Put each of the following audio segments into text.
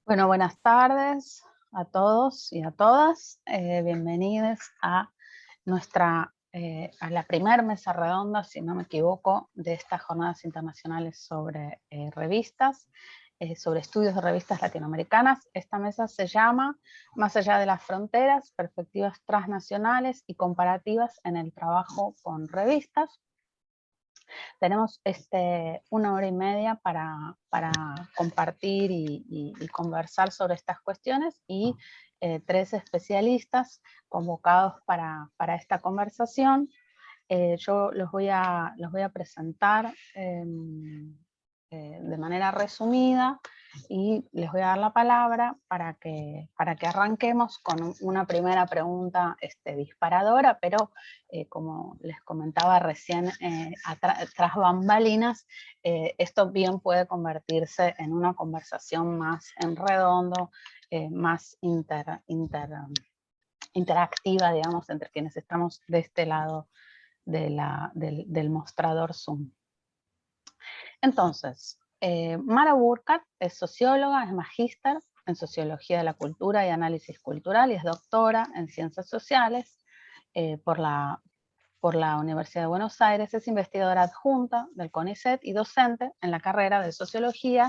Bueno, buenas tardes a todos y a todas. Bienvenidos a a la primera mesa redonda, si no me equivoco, de estas jornadas internacionales sobre revistas, sobre estudios de revistas latinoamericanas. Esta mesa se llama Más allá de las fronteras, perspectivas transnacionales y comparativas en el trabajo con revistas. Tenemos 1 hora y media para compartir y conversar sobre estas cuestiones y 3 especialistas convocados para esta conversación. Yo los voy a presentar de manera resumida y les voy a dar la palabra para que arranquemos con una primera pregunta disparadora, pero como les comentaba recién, tras bambalinas, esto bien puede convertirse en una conversación más en redondo, más interactiva, digamos, entre quienes estamos de este lado del mostrador Zoom. Entonces, Mara Burkhardt es socióloga, es magíster en Sociología de la Cultura y Análisis Cultural y es doctora en Ciencias Sociales por la Universidad de Buenos Aires. Es investigadora adjunta del CONICET y docente en la carrera de Sociología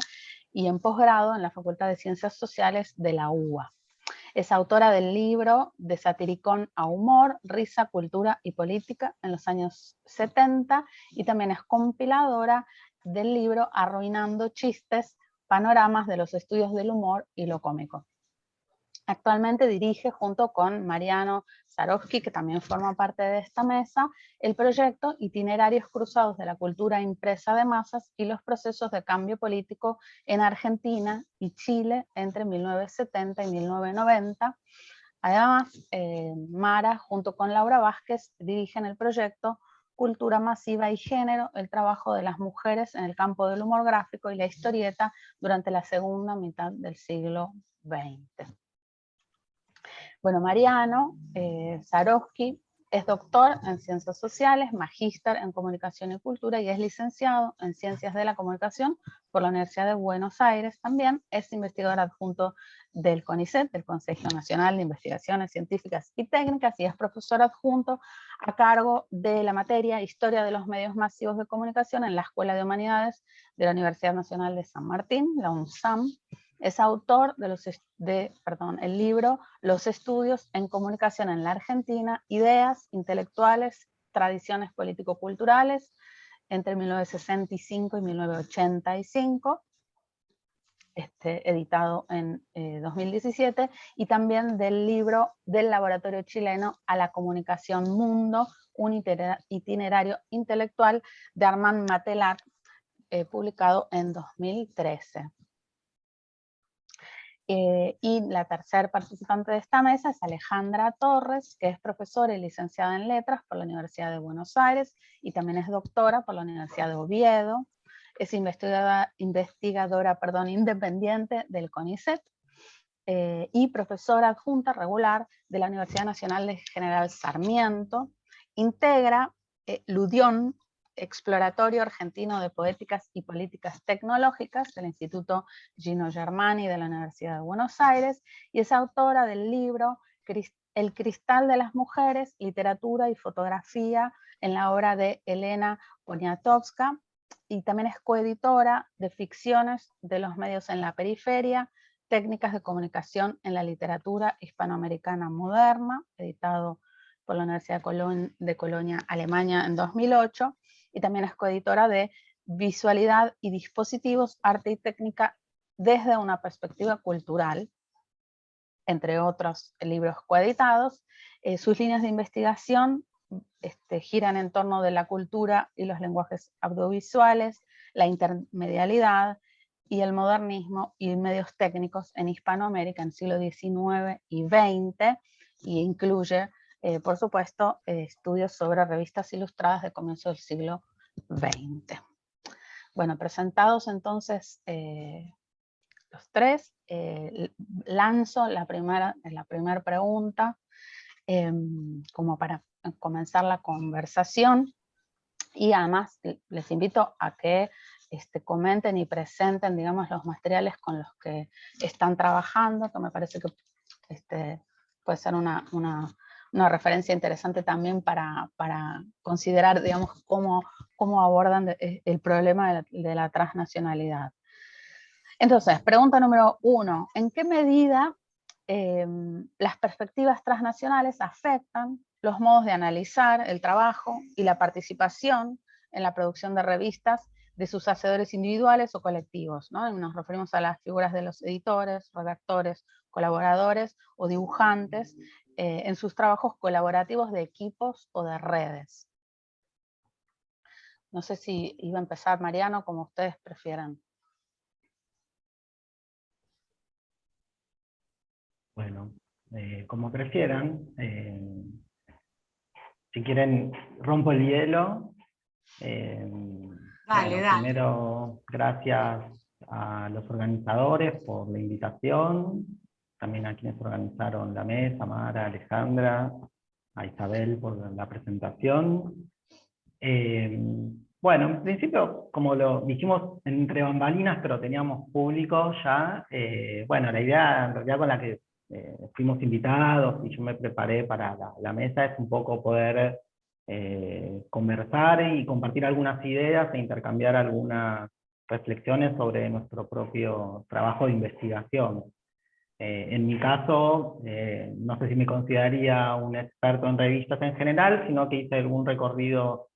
y en posgrado en la Facultad de Ciencias Sociales de la UBA. Es autora del libro De satiricón a humor, risa, cultura y política en los años 70 y también es compiladora del libro Arruinando chistes, panoramas de los estudios del humor y lo cómico. Actualmente dirige junto con Mariano Zarowski, que también forma parte de esta mesa, el proyecto Itinerarios Cruzados de la Cultura Impresa de Masas y los procesos de cambio político en Argentina y Chile entre 1970 y 1990. Además, Mara, junto con Laura Vázquez, dirigen el proyecto Cultura Masiva y Género, el trabajo de las mujeres en el campo del humor gráfico y la historieta durante la segunda mitad del siglo XX. Bueno, Mariano Zarowski es doctor en Ciencias Sociales, magíster en Comunicación y Cultura y es licenciado en Ciencias de la Comunicación por la Universidad de Buenos Aires. También es investigador adjunto del CONICET, del Consejo Nacional de Investigaciones Científicas y Técnicas, y es profesor adjunto a cargo de la materia Historia de los Medios Masivos de Comunicación en la Escuela de Humanidades de la Universidad Nacional de San Martín, la UNSAM. Es autor el libro Los estudios en comunicación en la Argentina, ideas, intelectuales, tradiciones político-culturales, entre 1965 y 1985, editado en 2017, y también del libro del Laboratorio Chileno a la Comunicación Mundo, un itinerario intelectual de Armand Matelat, publicado en 2013. Y la tercer participante de esta mesa es Alejandra Torres, que es profesora y licenciada en Letras por la Universidad de Buenos Aires y también es doctora por la Universidad de Oviedo. Es investigadora independiente del CONICET y profesora adjunta regular de la Universidad Nacional de General Sarmiento. Integra Ludión, Exploratorio Argentino de Poéticas y Políticas Tecnológicas del Instituto Gino Germani de la Universidad de Buenos Aires, y es autora del libro El Cristal de las Mujeres, Literatura y Fotografía en la obra de Elena Poniatowska, y también es coeditora de Ficciones de los medios en la periferia, Técnicas de comunicación en la literatura hispanoamericana moderna, editado por la Universidad de Colonia, Alemania, en 2008, y también es coeditora de Visualidad y Dispositivos, Arte y Técnica desde una perspectiva cultural, entre otros libros coeditados. Sus líneas de investigación giran en torno de la cultura y los lenguajes audiovisuales, la intermedialidad y el modernismo y medios técnicos en Hispanoamérica en siglo XIX y XX, y incluye, por supuesto, estudios sobre revistas ilustradas de comienzo del siglo XX. Bueno, presentados entonces los tres, lanzo la primera pregunta como para comenzar la conversación, y además les invito a que comenten y presenten, digamos, los materiales con los que están trabajando, que me parece que puede ser una referencia interesante también para considerar, digamos, cómo abordan el problema de la transnacionalidad. Entonces, pregunta número 1, ¿en qué medida las perspectivas transnacionales afectan los modos de analizar el trabajo y la participación en la producción de revistas de sus hacedores individuales o colectivos, ¿no? Nos referimos a las figuras de los editores, redactores, colaboradores o dibujantes en sus trabajos colaborativos de equipos o de redes. No sé si iba a empezar Mariano, como ustedes prefieran. Bueno, como prefieran. Si quieren, rompo el hielo. Dale. Primero, gracias a los organizadores por la invitación, también a quienes organizaron la mesa, Mara, Alejandra, a Isabel por la presentación. Bueno, en principio, como lo dijimos entre bambalinas, pero teníamos público ya, bueno, la idea en realidad con la que fuimos invitados y yo me preparé para la mesa es un poco poder conversar y compartir algunas ideas e intercambiar algunas reflexiones sobre nuestro propio trabajo de investigación. En mi caso, no sé si me consideraría un experto en revistas en general, sino que hice algún recorrido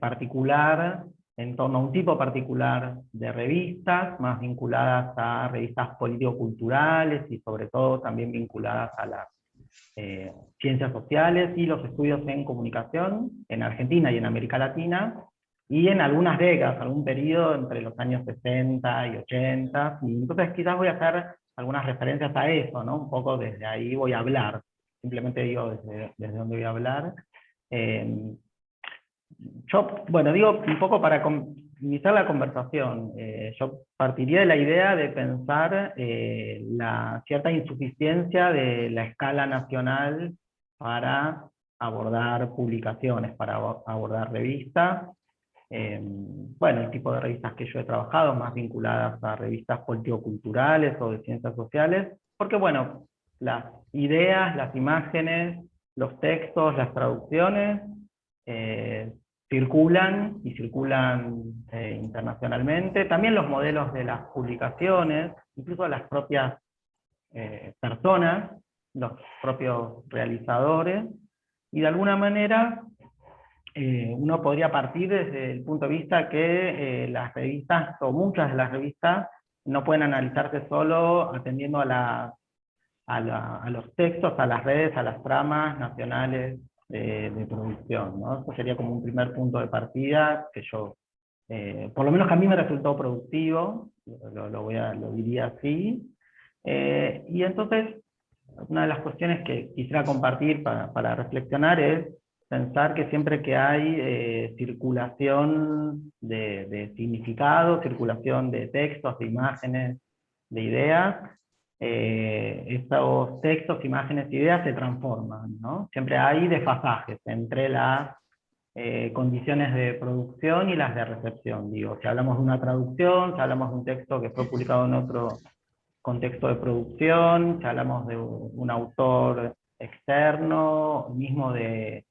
particular en torno a un tipo particular de revistas, más vinculadas a revistas político-culturales y sobre todo también vinculadas a las ciencias sociales y los estudios en comunicación en Argentina y en América Latina, y en algunas décadas, algún periodo entre los años 60 y 80, y entonces quizás voy a hacer algunas referencias a eso, ¿no? Un poco desde ahí voy a hablar, simplemente digo desde dónde voy a hablar. Yo, bueno, digo un poco para iniciar la conversación, yo partiría de la idea de pensar la cierta insuficiencia de la escala nacional para abordar publicaciones, para abordar revistas. Bueno, el tipo de revistas que yo he trabajado, más vinculadas a revistas político-culturales o de ciencias sociales, porque bueno, las ideas, las imágenes, los textos, las traducciones, circulan y circulan internacionalmente. También los modelos de las publicaciones, incluso las propias personas, los propios realizadores, y de alguna manera uno podría partir desde el punto de vista que las revistas, o muchas de las revistas, no pueden analizarse solo atendiendo a los textos, a las redes, a las tramas nacionales de producción, ¿no? Eso sería como un primer punto de partida que yo, por lo menos que a mí me resultó productivo, lo diría así. Y entonces, una de las cuestiones que quisiera compartir para reflexionar es pensar que siempre que hay circulación de significado, circulación de textos, de imágenes, de ideas, estos textos, imágenes, ideas se transforman, ¿no? Siempre hay desfasajes entre las condiciones de producción y las de recepción. Digo, si hablamos de una traducción, si hablamos de un texto que fue publicado en otro contexto de producción, si hablamos de un autor externo, mismo de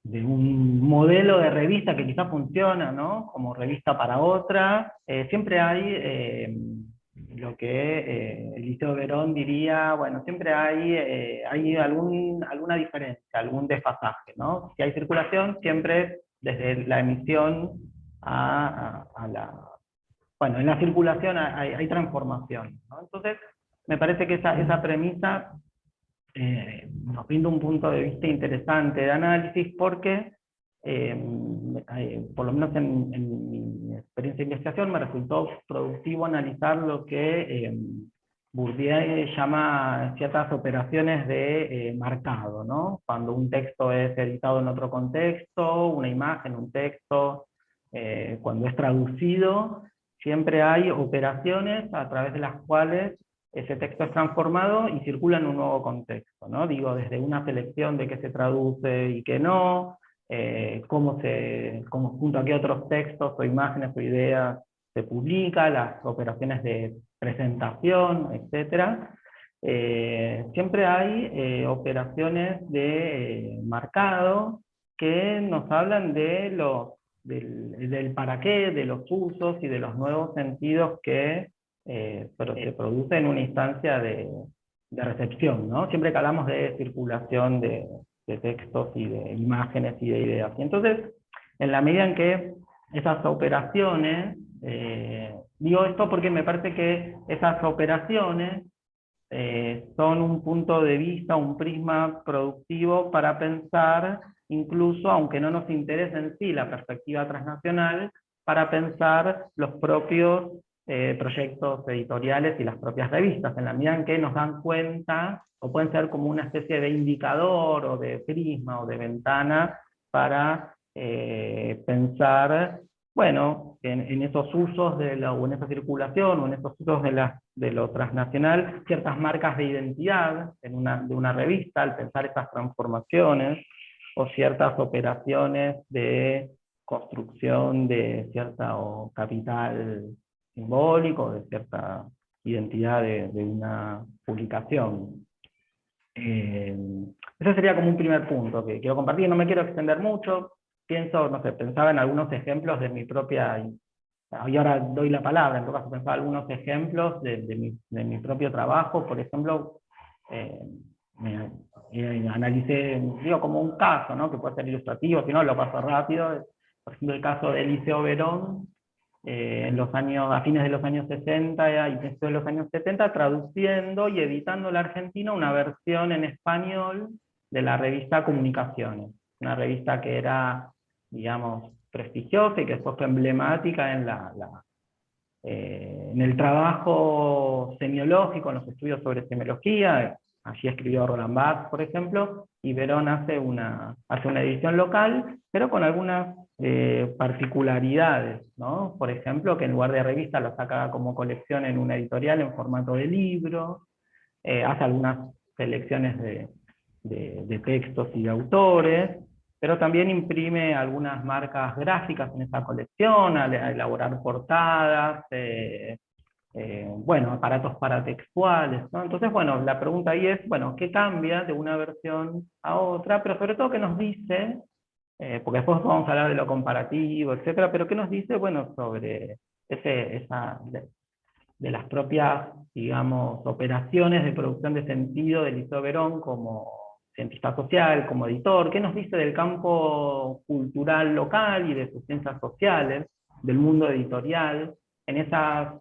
un modelo de revista que quizás funciona, ¿no? Como revista para otra, siempre hay lo que Eliseo Verón diría, bueno, siempre hay alguna diferencia, algún desfasaje, ¿no? Si hay circulación, siempre desde la emisión a la... Bueno, en la circulación hay transformación, ¿no? Entonces, me parece que esa premisa nos brinda un punto de vista interesante de análisis porque, por lo menos en mi experiencia de investigación, me resultó productivo analizar lo que Bourdieu llama ciertas operaciones de marcado, ¿no? Cuando un texto es editado en otro contexto, una imagen, un texto, cuando es traducido, siempre hay operaciones a través de las cuales ese texto es transformado y circula en un nuevo contexto, ¿no? Digo, desde una selección de qué se traduce y qué no, cómo junto a qué otros textos o imágenes o ideas se publica, las operaciones de presentación, etc. Siempre hay operaciones de marcado que nos hablan de del para qué, de los usos y de los nuevos sentidos que se produce en una instancia de recepción, ¿no? Siempre que hablamos de circulación de textos y de imágenes y de ideas. Y entonces, en la medida en que esas operaciones, digo esto porque me parece que esas operaciones son un punto de vista, un prisma productivo para pensar, incluso aunque no nos interese en sí la perspectiva transnacional, para pensar los propios proyectos editoriales y las propias revistas, en la medida en que nos dan cuenta, o pueden ser como una especie de indicador, o de prisma, o de ventana, para pensar, bueno, en esos usos, o en esa circulación, o en esos usos de lo transnacional, ciertas marcas de identidad de una revista, al pensar estas transformaciones, o ciertas operaciones de construcción de cierto capital simbólico, de cierta identidad de una publicación. Ese sería como un primer punto que quiero compartir. No me quiero extender mucho. Pienso, no sé, pensaba en algunos ejemplos de mi propia, y ahora doy la palabra, en todo caso pensaba algunos ejemplos de mi propio trabajo. Por ejemplo, analicé, digo, como un caso, ¿no? Que puede ser ilustrativo, si no lo paso rápido. Por ejemplo, el caso de Eliseo Verón, a fines de los años 60 y principios de los años 70, traduciendo y editando en la Argentina una versión en español de la revista Comunicaciones, una revista que era, digamos, prestigiosa y que después fue emblemática en el trabajo semiológico, en los estudios sobre semiología. Allí escribió Roland Barthes, por ejemplo, y Verón hace una edición local, pero con algunas particularidades, ¿no? Por ejemplo, que en lugar de revista lo saca como colección en una editorial en formato de libro, hace algunas selecciones de textos y de autores, pero también imprime algunas marcas gráficas en esa colección, a elaborar portadas, bueno, aparatos paratextuales, ¿no? Entonces, bueno, la pregunta ahí es, bueno, ¿qué cambia de una versión a otra? Pero sobre todo, ¿qué nos dice? Porque después vamos a hablar de lo comparativo, etcétera, pero ¿qué nos dice, bueno, sobre de las propias, digamos, operaciones de producción de sentido de Eliseo Verón como cientista social, como editor? ¿Qué nos dice del campo cultural local y de sus ciencias sociales, del mundo editorial, en esas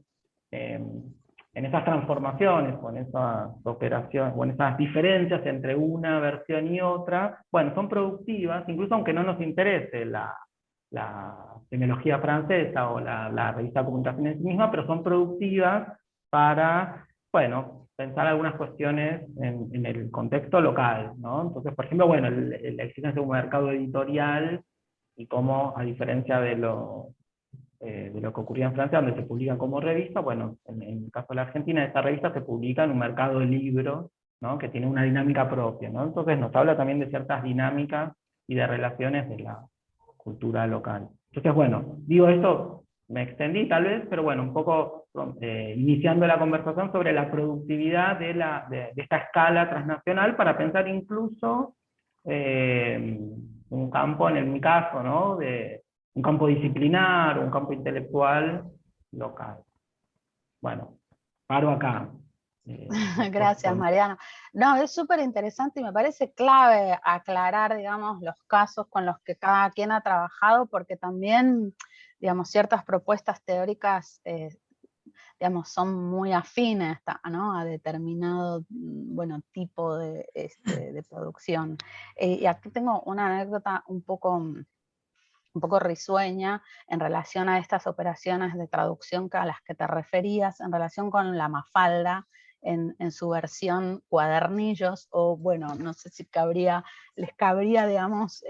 transformaciones, o en esas operaciones, o en esas diferencias entre una versión y otra? Bueno, son productivas, incluso aunque no nos interese la semiología francesa o la revista Comunicación en sí misma, pero son productivas para, bueno, pensar algunas cuestiones en el contexto local, ¿no? Entonces, por ejemplo, bueno, la existencia de un mercado editorial, y cómo, a diferencia de lo que ocurría en Francia, donde se publica como revista, bueno, en el caso de la Argentina, esta revista se publica en un mercado de libros, ¿no? Que tiene una dinámica propia, ¿no? Entonces nos habla también de ciertas dinámicas y de relaciones de la cultura local. Entonces, bueno, digo esto, me extendí tal vez, pero bueno, un poco iniciando la conversación sobre la productividad de esta escala transnacional para pensar incluso un campo, en mi caso, ¿no? De un campo disciplinar, un campo intelectual local. Bueno, paro acá. Gracias, Mariano. No, es súper interesante y me parece clave aclarar, digamos, los casos con los que cada quien ha trabajado, porque también, digamos, ciertas propuestas teóricas, digamos, son muy afines, ¿no? A determinado, bueno, tipo de producción. Y aquí tengo una anécdota un poco risueña en relación a estas operaciones de traducción a las que te referías, en relación con la Mafalda en su versión cuadernillos, o bueno, no sé si les cabría, digamos,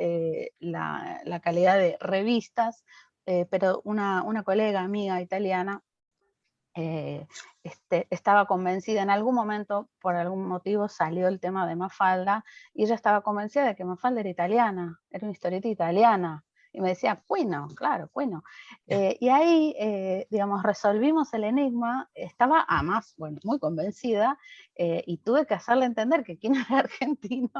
la calidad de revistas, pero una colega amiga italiana estaba convencida, en algún momento, por algún motivo, salió el tema de Mafalda, y ella estaba convencida de que Mafalda era italiana, era una historieta italiana. Y me decía, Quino, claro, Quino. Y ahí, digamos, resolvimos el enigma, estaba además, bueno, muy convencida, y tuve que hacerle entender que Quino era argentino.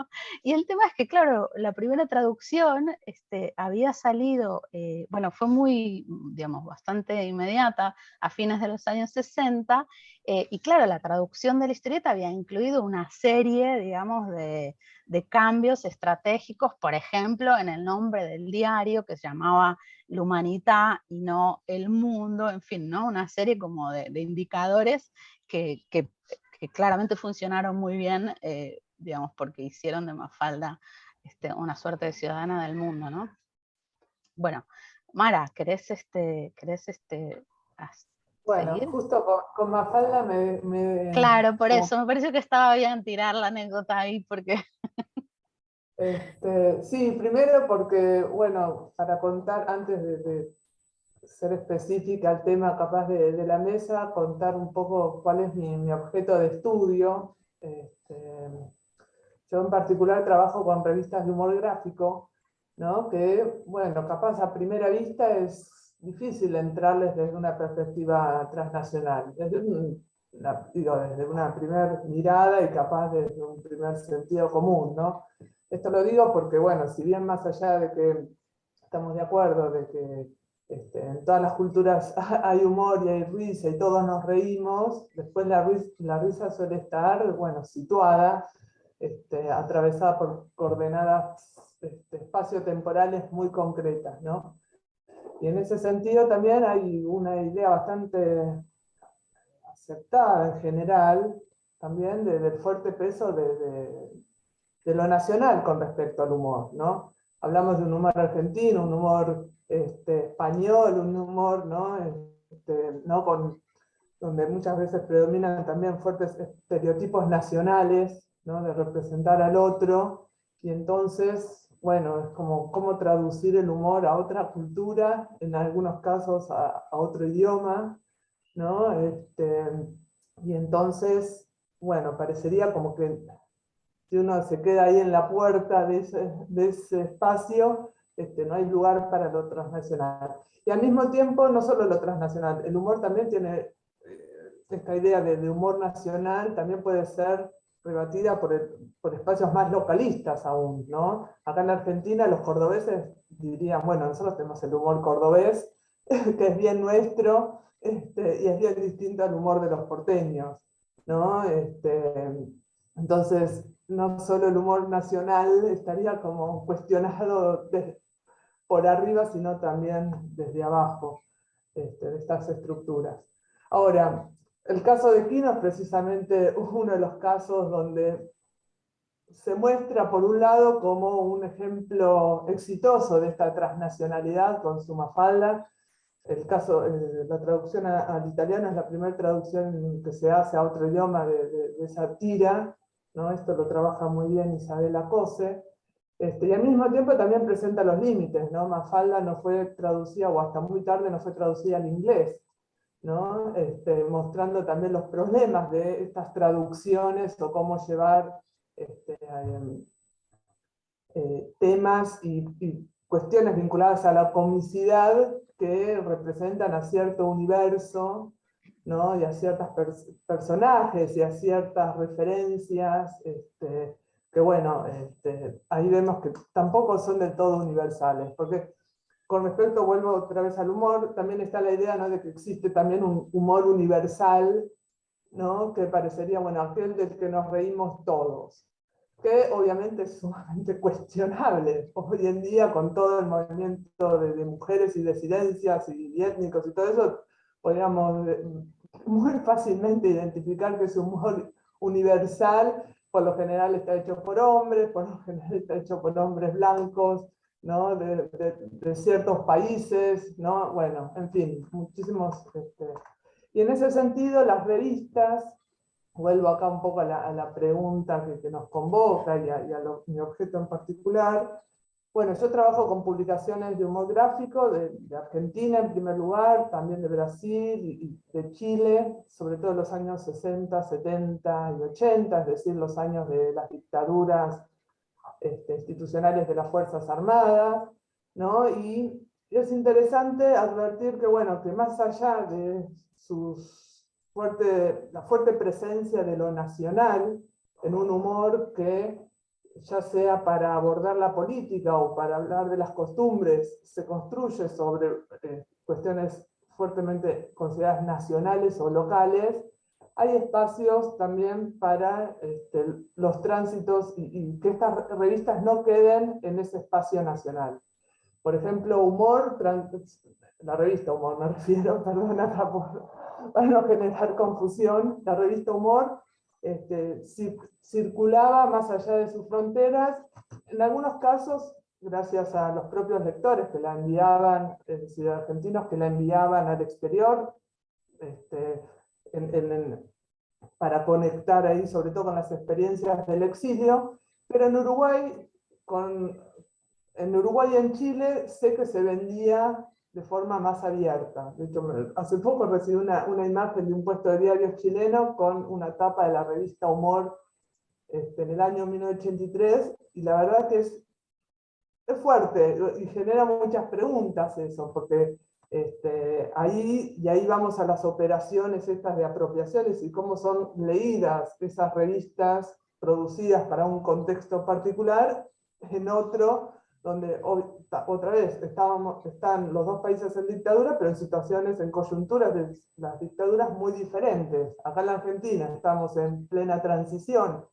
Y el tema es que, claro, la primera traducción había salido, bueno, fue muy, digamos, bastante inmediata, a fines de los años 60, y claro, la traducción de la historieta había incluido una serie, digamos, de cambios estratégicos, por ejemplo, en el nombre del diario, que se llamaba L'Humanità y no El Mundo, en fin, ¿no? Una serie como de indicadores que claramente funcionaron muy bien, digamos, porque hicieron de Mafalda una suerte de ciudadana del mundo, ¿no? Bueno, Mara, ¿querés Bueno, seguir? justo con Mafalda Claro, por como eso, me pareció que estaba bien tirar la anécdota ahí, porque... sí, primero porque, bueno, para contar, antes de ser específica al tema capaz de la mesa, contar un poco cuál es mi objeto de estudio. Yo en particular trabajo con revistas de humor gráfico, ¿no? Que, bueno, capaz a primera vista es difícil entrarles desde una perspectiva transnacional, desde una primera mirada y capaz desde un primer sentido común, ¿no? Esto lo digo porque, bueno, si bien más allá de que estamos de acuerdo de que en todas las culturas hay humor y hay risa y todos nos reímos, después la risa suele estar, bueno, situada, atravesada por coordenadas espaciotemporales muy concretas, ¿no? Y en ese sentido también hay una idea bastante aceptada en general, también del fuerte peso de lo nacional con respecto al humor, ¿no? Hablamos de un humor argentino, un humor español, un humor, ¿no? ¿no? Donde muchas veces predominan también fuertes estereotipos nacionales, ¿no? De representar al otro, y entonces, bueno, es como cómo traducir el humor a otra cultura, en algunos casos a otro idioma, ¿no? Y entonces, bueno, parecería como que si uno se queda ahí en la puerta de ese espacio, no hay lugar para lo transnacional. Y al mismo tiempo, no solo lo transnacional, el humor también tiene esta idea de humor nacional, también puede ser rebatida por espacios más localistas aún, ¿no? Acá en Argentina los cordobeses dirían, bueno, nosotros tenemos el humor cordobés, que es bien nuestro, y es bien distinto al humor de los porteños, ¿no? Entonces, no solo el humor nacional estaría como cuestionado por arriba, sino también desde abajo, de estas estructuras. Ahora, el caso de Quino es precisamente uno de los casos donde se muestra, por un lado, como un ejemplo exitoso de esta transnacionalidad con su Mafalda. El caso, la traducción al italiano es la primera traducción que se hace a otro idioma de esa tira, ¿no? Esto lo trabaja muy bien Isabella Cose. Y al mismo tiempo también presenta los límites, ¿no? Mafalda no fue traducida, o hasta muy tarde no fue traducida al inglés, ¿no? Mostrando también los problemas de estas traducciones o cómo llevar temas y cuestiones vinculadas a la comicidad que representan a cierto universo, ¿no? Y a ciertos personajes y a ciertas referencias, que bueno, ahí vemos que tampoco son del todo universales, porque con respecto, vuelvo otra vez al humor, también está la idea, ¿no? De que existe también un humor universal, ¿no? Que parecería, bueno, aquel del que nos reímos todos, que obviamente es sumamente cuestionable hoy en día con todo el movimiento de mujeres y disidencias y étnicos y todo eso. Podríamos muy fácilmente identificar que es un humor universal, por lo general está hecho por hombres, por lo general está hecho por hombres blancos, ¿no? De ciertos países, ¿no? Bueno, en fin, muchísimos. Y en ese sentido, las revistas, vuelvo acá un poco a la pregunta que nos convoca y mi objeto en particular, Bueno, yo trabajo con publicaciones de humor gráfico de Argentina en primer lugar, también de Brasil y de Chile, sobre todo en los años 60, 70 y 80, es decir, los años de las dictaduras institucionales de las Fuerzas Armadas, ¿no? Y es interesante advertir que, bueno, que más allá de la fuerte presencia de lo nacional en un humor que, ya sea para abordar la política o para hablar de las costumbres, se construye sobre cuestiones fuertemente consideradas nacionales o locales, hay espacios también para los tránsitos y que estas revistas no queden en ese espacio nacional. Por ejemplo, Humor, la revista Humor me refiero, perdona para no generar confusión, la revista Humor circulaba más allá de sus fronteras, en algunos casos gracias a los propios lectores que la enviaban, es decir, argentinos que la enviaban al exterior, para conectar ahí sobre todo con las experiencias del exilio, pero en Uruguay y en Chile sé que se vendía de forma más abierta. De hecho, hace poco recibí una imagen de un puesto de diarios chileno con una tapa de la revista Humor en el año 1983, y la verdad que es fuerte y genera muchas preguntas eso, porque ahí vamos a las operaciones estas de apropiaciones y cómo son leídas esas revistas producidas para un contexto particular en otro, donde otra vez están los dos países en dictadura, pero en situaciones, en coyunturas de las dictaduras muy diferentes. Acá en la Argentina estamos en plena transición,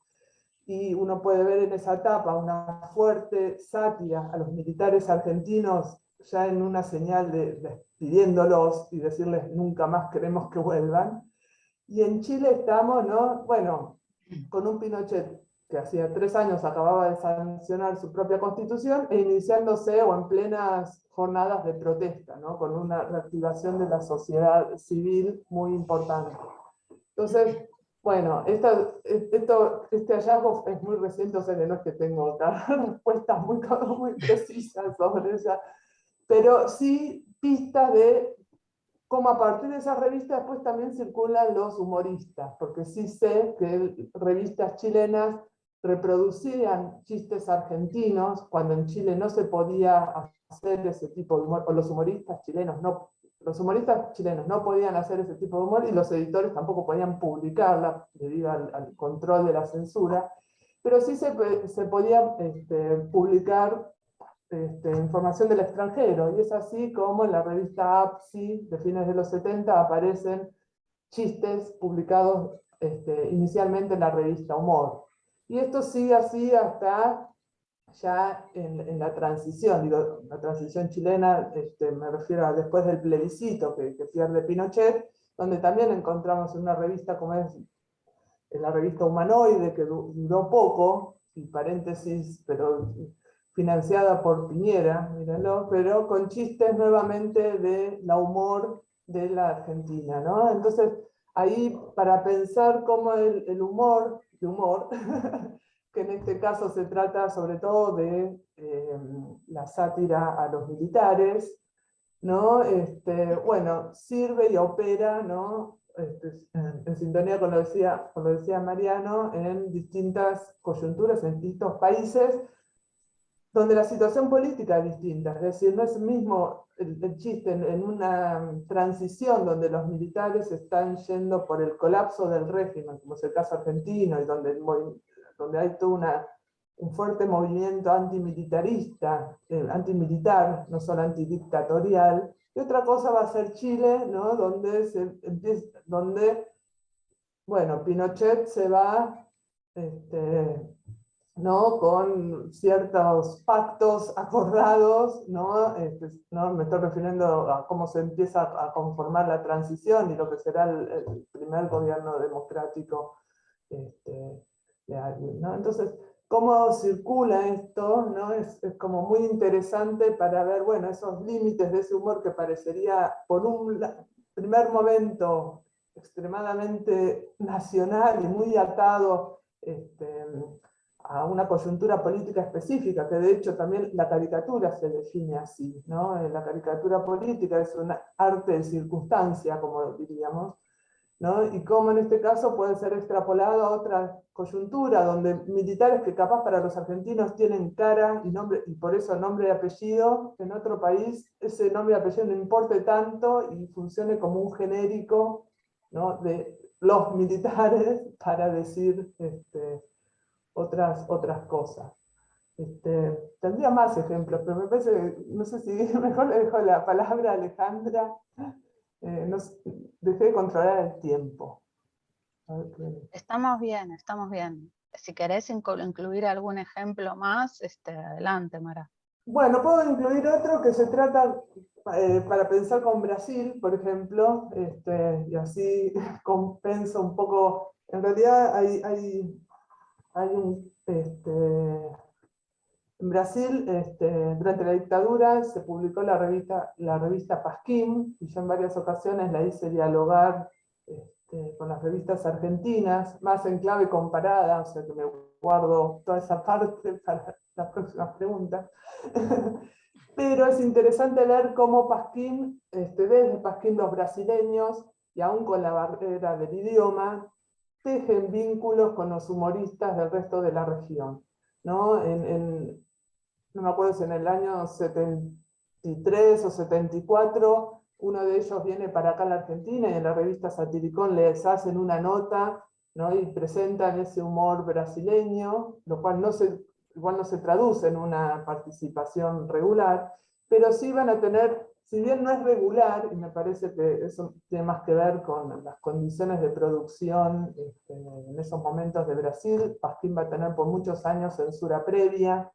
y uno puede ver en esa etapa una fuerte sátira a los militares argentinos, ya en una señal de despidiéndolos y decirles nunca más queremos que vuelvan. Y en Chile estamos, ¿no? Bueno, con un Pinochet que hacía 3 años acababa de sancionar su propia constitución e iniciándose o en plenas jornadas de protesta, ¿no? Con una reactivación de la sociedad civil muy importante. Entonces, bueno, este hallazgo es muy reciente, o sea que no es que tengo acá respuestas muy precisas sobre ella, pero sí pistas de cómo a partir de esas revistas después también circulan los humoristas, porque sí sé que revistas chilenas reproducían chistes argentinos cuando en Chile no se podía hacer ese tipo de humor, o los humoristas chilenos no podían hacer ese tipo de humor y los editores tampoco podían publicarla debido al control de la censura, pero sí se podía publicar información del extranjero, y es así como en la revista APSI de fines de los 70 aparecen chistes publicados inicialmente en la revista Humor. Y esto sigue así hasta ya en la transición, digo, la transición chilena, me refiero a después del plebiscito que pierde Pinochet, donde también encontramos en una revista como es la revista Humanoide, que duró poco, y paréntesis, pero financiada por Piñera, mírenlo, pero con chistes nuevamente de la humor de la Argentina, ¿no? Entonces, ahí para pensar cómo el humor, que en este caso se trata sobre todo de la sátira a los militares, ¿no? Bueno, sirve y opera, ¿no? En sintonía con lo decía Mariano, en distintas coyunturas, en distintos países, donde la situación política es distinta, es decir, no es el mismo el chiste en una transición donde los militares están yendo por el colapso del régimen, como es el caso argentino, y donde hay todo un fuerte movimiento antimilitarista, antimilitar, no solo antidictatorial, y otra cosa va a ser Chile, ¿no? Donde bueno, Pinochet se va, ¿no? Con ciertos pactos acordados, ¿no? ¿no? Me estoy refiriendo a cómo se empieza a conformar la transición y lo que será el primer gobierno democrático de alguien, ¿no? Entonces, cómo circula esto, ¿no? Es como muy interesante para ver, bueno, esos límites de ese humor que parecería, por un primer momento, extremadamente nacional y muy atado a una coyuntura política específica, que de hecho también la caricatura se define así, ¿no? La caricatura política es un arte de circunstancia, como diríamos, ¿no? Y cómo en este caso puede ser extrapolado a otra coyuntura, donde militares que capaz para los argentinos tienen cara y nombre, y por eso nombre y apellido, en otro país ese nombre y apellido no importe tanto y funcione como un genérico, ¿no? De los militares para decir otras cosas. Tendría más ejemplos, pero me parece que, no sé si mejor le dejo la palabra a Alejandra. Dejé de controlar el tiempo. Estamos bien, estamos bien. Si querés incluir algún ejemplo más, adelante, Mara. Bueno, puedo incluir otro que se trata para pensar con Brasil, por ejemplo, y así compenso un poco. En realidad hay un... en Brasil, durante la dictadura, se publicó la revista Pasquim, y yo en varias ocasiones la hice dialogar con las revistas argentinas, más en clave comparada, o sea que me guardo toda esa parte para las próximas preguntas. Pero es interesante ver cómo Pasquim, desde Pasquim los brasileños, y aún con la barrera del idioma, tejen vínculos con los humoristas del resto de la región, ¿no? No me acuerdo si en el año 73 o 74, uno de ellos viene para acá a la Argentina y en la revista Satiricón les hacen una nota, ¿no? Y presentan ese humor brasileño, lo cual igual no se traduce en una participación regular, pero sí van a tener, si bien no es regular, y me parece que eso tiene más que ver con las condiciones de producción en esos momentos de Brasil, Pasquim va a tener por muchos años censura previa,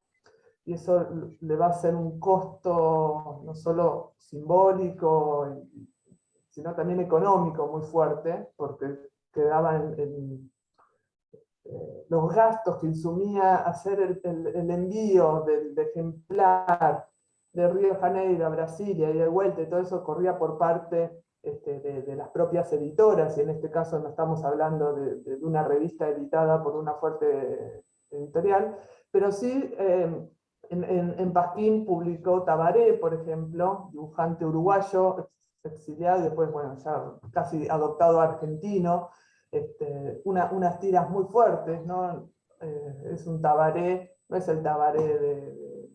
y eso le va a ser un costo no solo simbólico, sino también económico muy fuerte, porque quedaba los gastos que insumía hacer el envío del ejemplar de Río de Janeiro a Brasilia y de vuelta, y todo eso corría por parte de las propias editoras, y en este caso no estamos hablando de una revista editada por una fuerte editorial, pero sí en Pasquim publicó Tabaré, por ejemplo, dibujante uruguayo, exiliado y después, bueno, ya casi adoptado argentino, unas tiras muy fuertes, ¿no? Es un Tabaré, no es el Tabaré de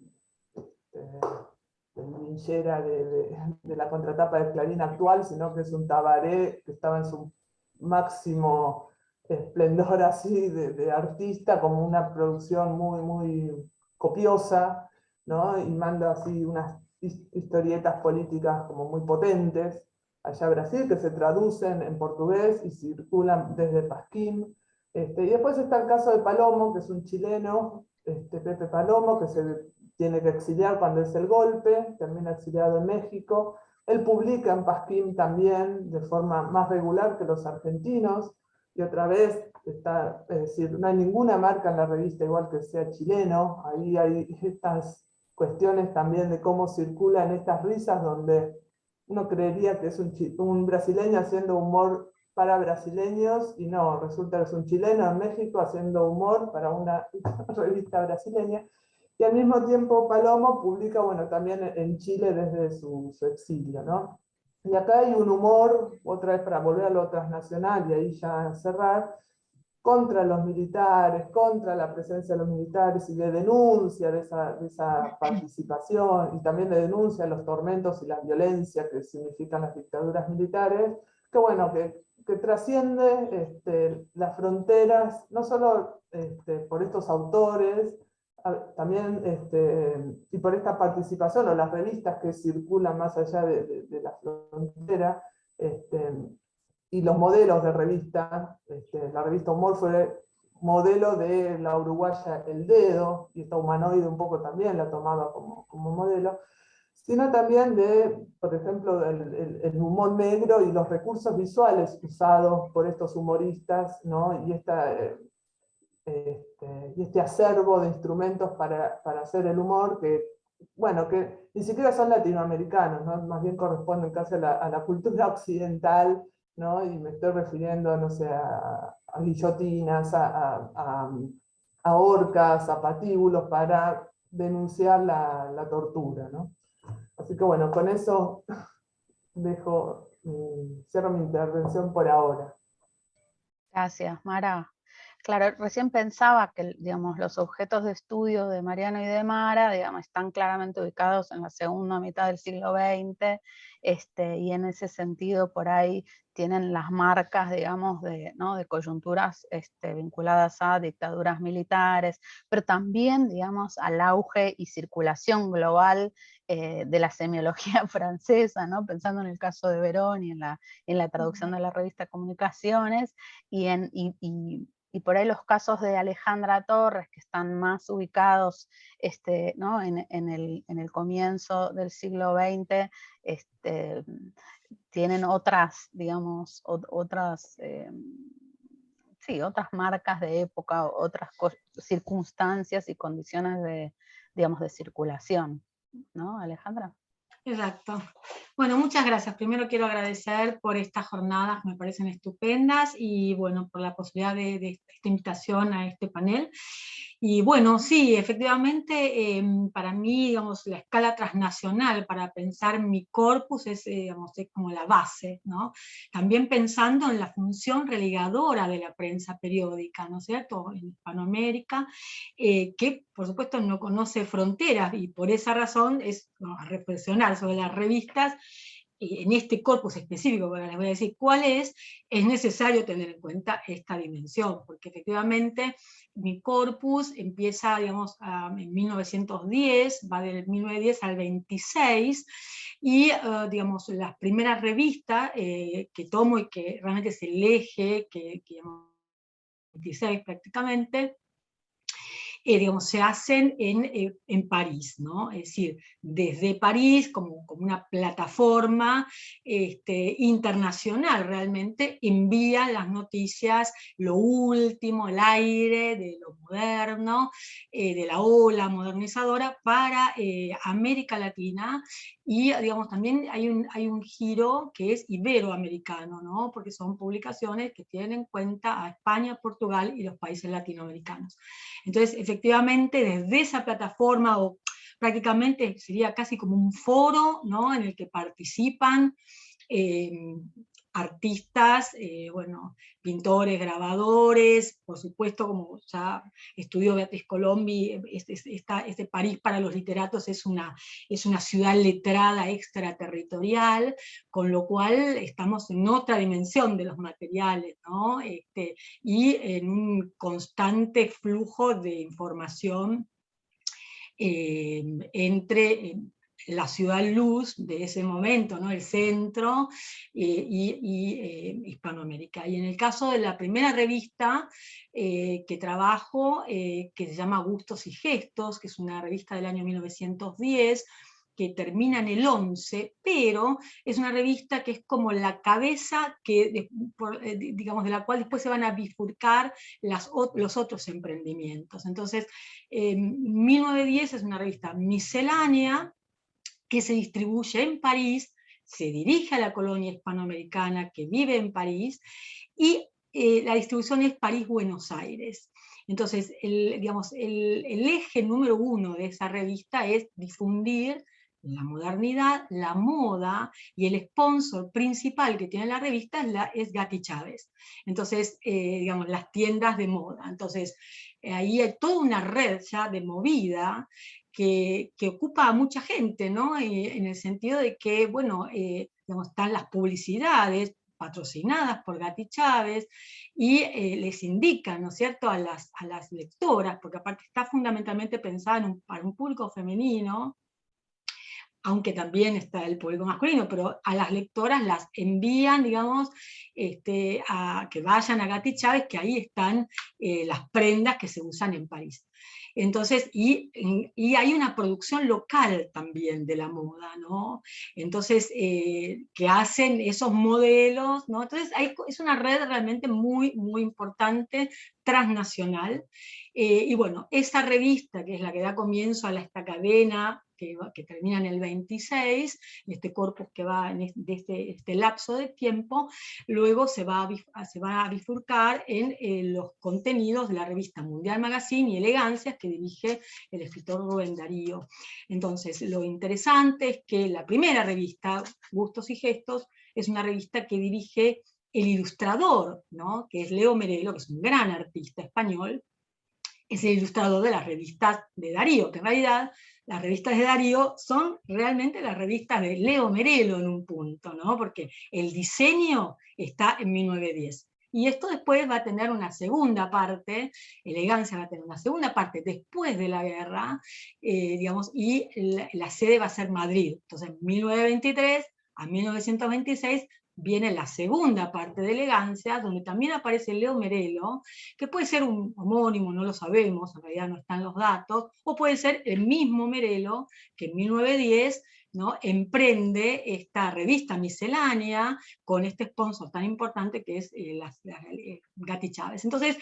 linchera de la contratapa de Clarín actual, sino que es un Tabaré que estaba en su máximo esplendor así de artista, como una producción muy, muy copiosa, ¿no? Y manda así unas historietas políticas como muy potentes allá a Brasil, que se traducen en portugués y circulan desde Pasquim. Y después está el caso de Palomo, que es un chileno, Pepe Palomo, que se tiene que exiliar cuando es el golpe, termina exiliado en México. Él publica en Pasquim también de forma más regular que los argentinos, y otra vez está, es decir, no hay ninguna marca en la revista igual que sea chileno. Ahí hay estas cuestiones también de cómo circulan estas risas donde uno creería que es un brasileño haciendo humor para brasileños, y no, resulta que es un chileno en México haciendo humor para una revista brasileña. Y al mismo tiempo Palomo publica, bueno, también en Chile desde su exilio, ¿no? Y acá hay un humor, otra vez para volver a lo transnacional y ahí ya cerrar, contra los militares, contra la presencia de los militares y de denuncia de esa participación, y también de denuncia de los tormentos y la violencia que significan las dictaduras militares, que bueno, que trasciende las fronteras, no solo por estos autores, también y por esta participación o las revistas que circulan más allá de la frontera, y los modelos de revista. La revista Humor fue modelo de la uruguaya El Dedo, y esta Humanoide un poco también la tomaba como modelo, sino también por ejemplo, el humor negro y los recursos visuales usados por estos humoristas, ¿no? Y este acervo de instrumentos para hacer el humor que, bueno, que ni siquiera son latinoamericanos, ¿no? Más bien corresponden casi a la cultura occidental, ¿no? Y me estoy refiriendo, no sé, a guillotinas, a horcas, a patíbulos para denunciar la tortura, ¿no? Así que bueno, con eso cierro mi intervención por ahora. Gracias, Mara. Claro, recién pensaba que, digamos, los objetos de estudio de Mariano y de Mara, digamos, están claramente ubicados en la segunda mitad del siglo XX, y en ese sentido por ahí tienen las marcas, digamos, ¿no? de coyunturas vinculadas a dictaduras militares, pero también, digamos, al auge y circulación global de la semiología francesa, ¿no? Pensando en el caso de Verón y en la traducción de la revista Comunicaciones, y por ahí los casos de Alejandra Torres, que están más ubicados ¿no? en el comienzo del siglo XX, tienen otras, digamos, otras marcas de época, otras circunstancias y condiciones digamos, de circulación, ¿no, Alejandra? Exacto. Bueno, muchas gracias. Primero quiero agradecer por estas jornadas, me parecen estupendas, y bueno, por la posibilidad de esta invitación a este panel. Y bueno, sí, efectivamente, para mí, digamos, la escala transnacional para pensar mi corpus es, digamos, es como la base, ¿no? También pensando en la función religadora de la prensa periódica, ¿no es cierto?, en Hispanoamérica, que por supuesto no conoce fronteras, y por esa razón es a reflexionar sobre las revistas. En este corpus específico, porque les voy a decir cuál es necesario tener en cuenta esta dimensión, porque efectivamente mi corpus empieza, digamos, en 1910, va del 1910 al 26, y, digamos, las primeras revistas que tomo y que realmente es el eje, que digamos, 26 prácticamente, digamos, se hacen en París, ¿no? Es decir, desde París, como una plataforma internacional, realmente envía las noticias, lo último, el aire de lo moderno, de la ola modernizadora para América Latina, y, digamos, también hay un giro que es iberoamericano, ¿no? Porque son publicaciones que tienen en cuenta a España, Portugal y los países latinoamericanos. Entonces, efectivamente, desde esa plataforma, o prácticamente sería casi como un foro, ¿no?, en el que participan artistas, bueno, pintores, grabadores, por supuesto, como ya estudió Beatriz Colombi, este París para los literatos es una ciudad letrada extraterritorial, con lo cual estamos en otra dimensión de los materiales, ¿no? Y en un constante flujo de información entre la ciudad luz de ese momento, ¿no?, el centro, y Hispanoamérica. Y en el caso de la primera revista que trabajo, que se llama Gustos y Gestos, que es una revista del año 1910, que termina en el 11, pero es una revista que es como la cabeza digamos, de la cual después se van a bifurcar los otros emprendimientos. Entonces, 1910 es una revista miscelánea que se distribuye en París, se dirige a la colonia hispanoamericana que vive en París, y la distribución es París-Buenos Aires. Entonces, digamos, el eje número uno de esa revista es difundir la modernidad, la moda, y el sponsor principal que tiene la revista es Gatti Chávez. Entonces, digamos, las tiendas de moda. Entonces, ahí hay toda una red ya de movida que ocupa a mucha gente, ¿no? En el sentido de que, bueno, digamos, están las publicidades patrocinadas por Gatti Chávez, y les indican, ¿no es cierto?, a las lectoras, porque aparte está fundamentalmente pensada para un público femenino, aunque también está el público masculino, pero a las lectoras las envían, digamos, a que vayan a Gatti Chávez, que ahí están las prendas que se usan en París. Entonces, y hay una producción local también de la moda, ¿no? Entonces, que hacen esos modelos, ¿no? Entonces, es una red realmente muy, muy importante, transnacional. Y bueno, esa revista, que es la que da comienzo a esta cadena que termina en el 26, este corpus que va en este lapso de tiempo, luego se va a bifurcar en los contenidos de la revista Mundial Magazine y Elegancias, que dirige el escritor Rubén Darío. Entonces, lo interesante es que la primera revista, Gustos y Gestos, es una revista que dirige el ilustrador, ¿no? Que es Leo Merelo, que es un gran artista español, es el ilustrador de las revistas de Darío, que en realidad las revistas de Darío son realmente las revistas de Leo Merelo en un punto, ¿no? Porque el diseño está en 1910. Y esto después va a tener una segunda parte, Elegancia va a tener una segunda parte después de la guerra, digamos, y la sede va a ser Madrid. Entonces, en 1923 a 1926 viene la segunda parte de Elegancia, donde también aparece Leo Merelo, que puede ser un homónimo, no lo sabemos, en realidad no están los datos, o puede ser el mismo Merelo que en 1910, ¿no?, emprende esta revista miscelánea con este sponsor tan importante que es Gatti Chávez. Entonces,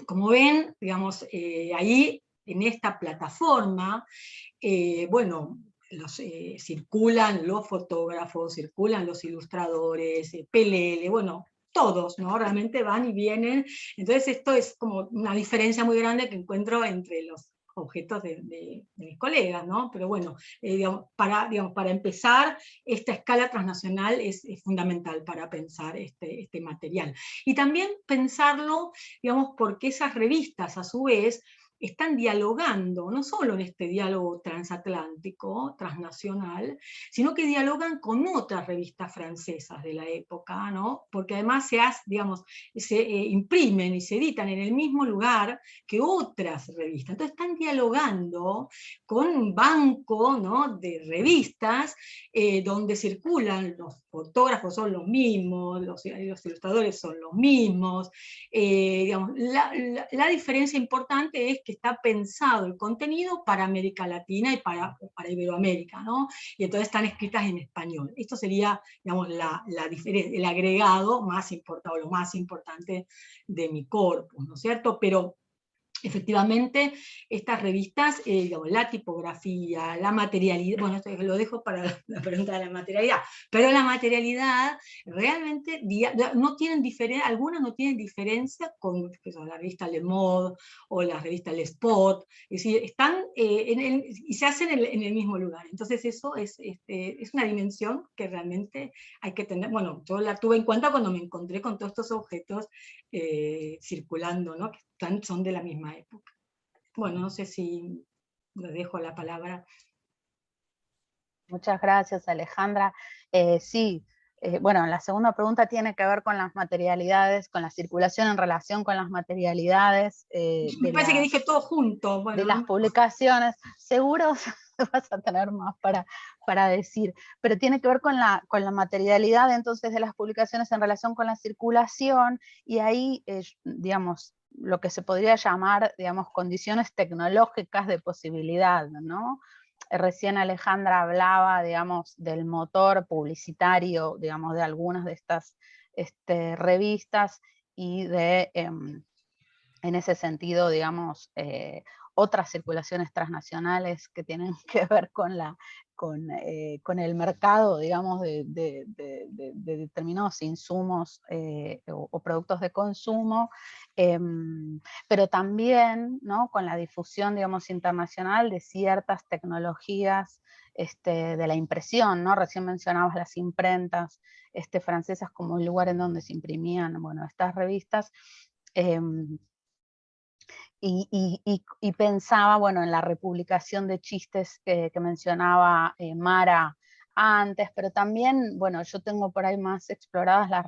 como ven, digamos, ahí en esta plataforma, bueno, circulan los fotógrafos, circulan los ilustradores, PLL, bueno, todos, ¿no? Realmente van y vienen. Entonces esto es como una diferencia muy grande que encuentro entre los objetos de mis colegas, ¿no? Pero bueno, digamos, para empezar, esta escala transnacional es fundamental para pensar este material. Y también pensarlo, digamos, porque esas revistas, a su vez, están dialogando, no solo en este diálogo transatlántico, transnacional, sino que dialogan con otras revistas francesas de la época, ¿no? Porque además se imprimen y se editan en el mismo lugar que otras revistas. Entonces están dialogando con un banco, ¿no?, de revistas donde circulan, los fotógrafos son los mismos, los ilustradores son los mismos. Digamos, la diferencia importante es que está pensado el contenido para América Latina y para Iberoamérica, ¿no? Y entonces están escritas en español. Esto sería, digamos, el agregado más importante, o lo más importante de mi corpus, ¿no es cierto? Pero efectivamente, estas revistas, digamos, la tipografía, la materialidad, bueno, esto lo dejo para la pregunta de la materialidad, pero la materialidad realmente no tienen algunas no tienen diferencia con la revista Le Mode o la revista Le Spot, es decir, están y se hacen en el mismo lugar. Entonces eso es una dimensión que realmente hay que tener. Bueno, yo la tuve en cuenta cuando me encontré con todos estos objetos circulando, ¿no?, que son de la misma época. Bueno, no sé si le dejo la palabra. Muchas gracias, Alejandra. Sí, bueno, la segunda pregunta tiene que ver con las materialidades, con la circulación en relación con las materialidades. Me parece que dije todo junto. Bueno, de las publicaciones. Seguro vas a tener más para decir, pero tiene que ver con la materialidad entonces de las publicaciones en relación con la circulación, y ahí, digamos, lo que se podría llamar, digamos, condiciones tecnológicas de posibilidad, ¿no? Recién Alejandra hablaba, digamos, del motor publicitario, digamos, de algunas de estas revistas, y de, en ese sentido, digamos, otras circulaciones transnacionales que tienen que ver con el mercado, digamos, de determinados insumos o productos de consumo, pero también, ¿no?, con la difusión, digamos, internacional de ciertas tecnologías de la impresión, ¿no? Recién mencionabas las imprentas francesas como un lugar en donde se imprimían, bueno, estas revistas. Y pensaba, bueno, en la republicación de chistes que mencionaba Mara antes, pero también, bueno, yo tengo por ahí más exploradas las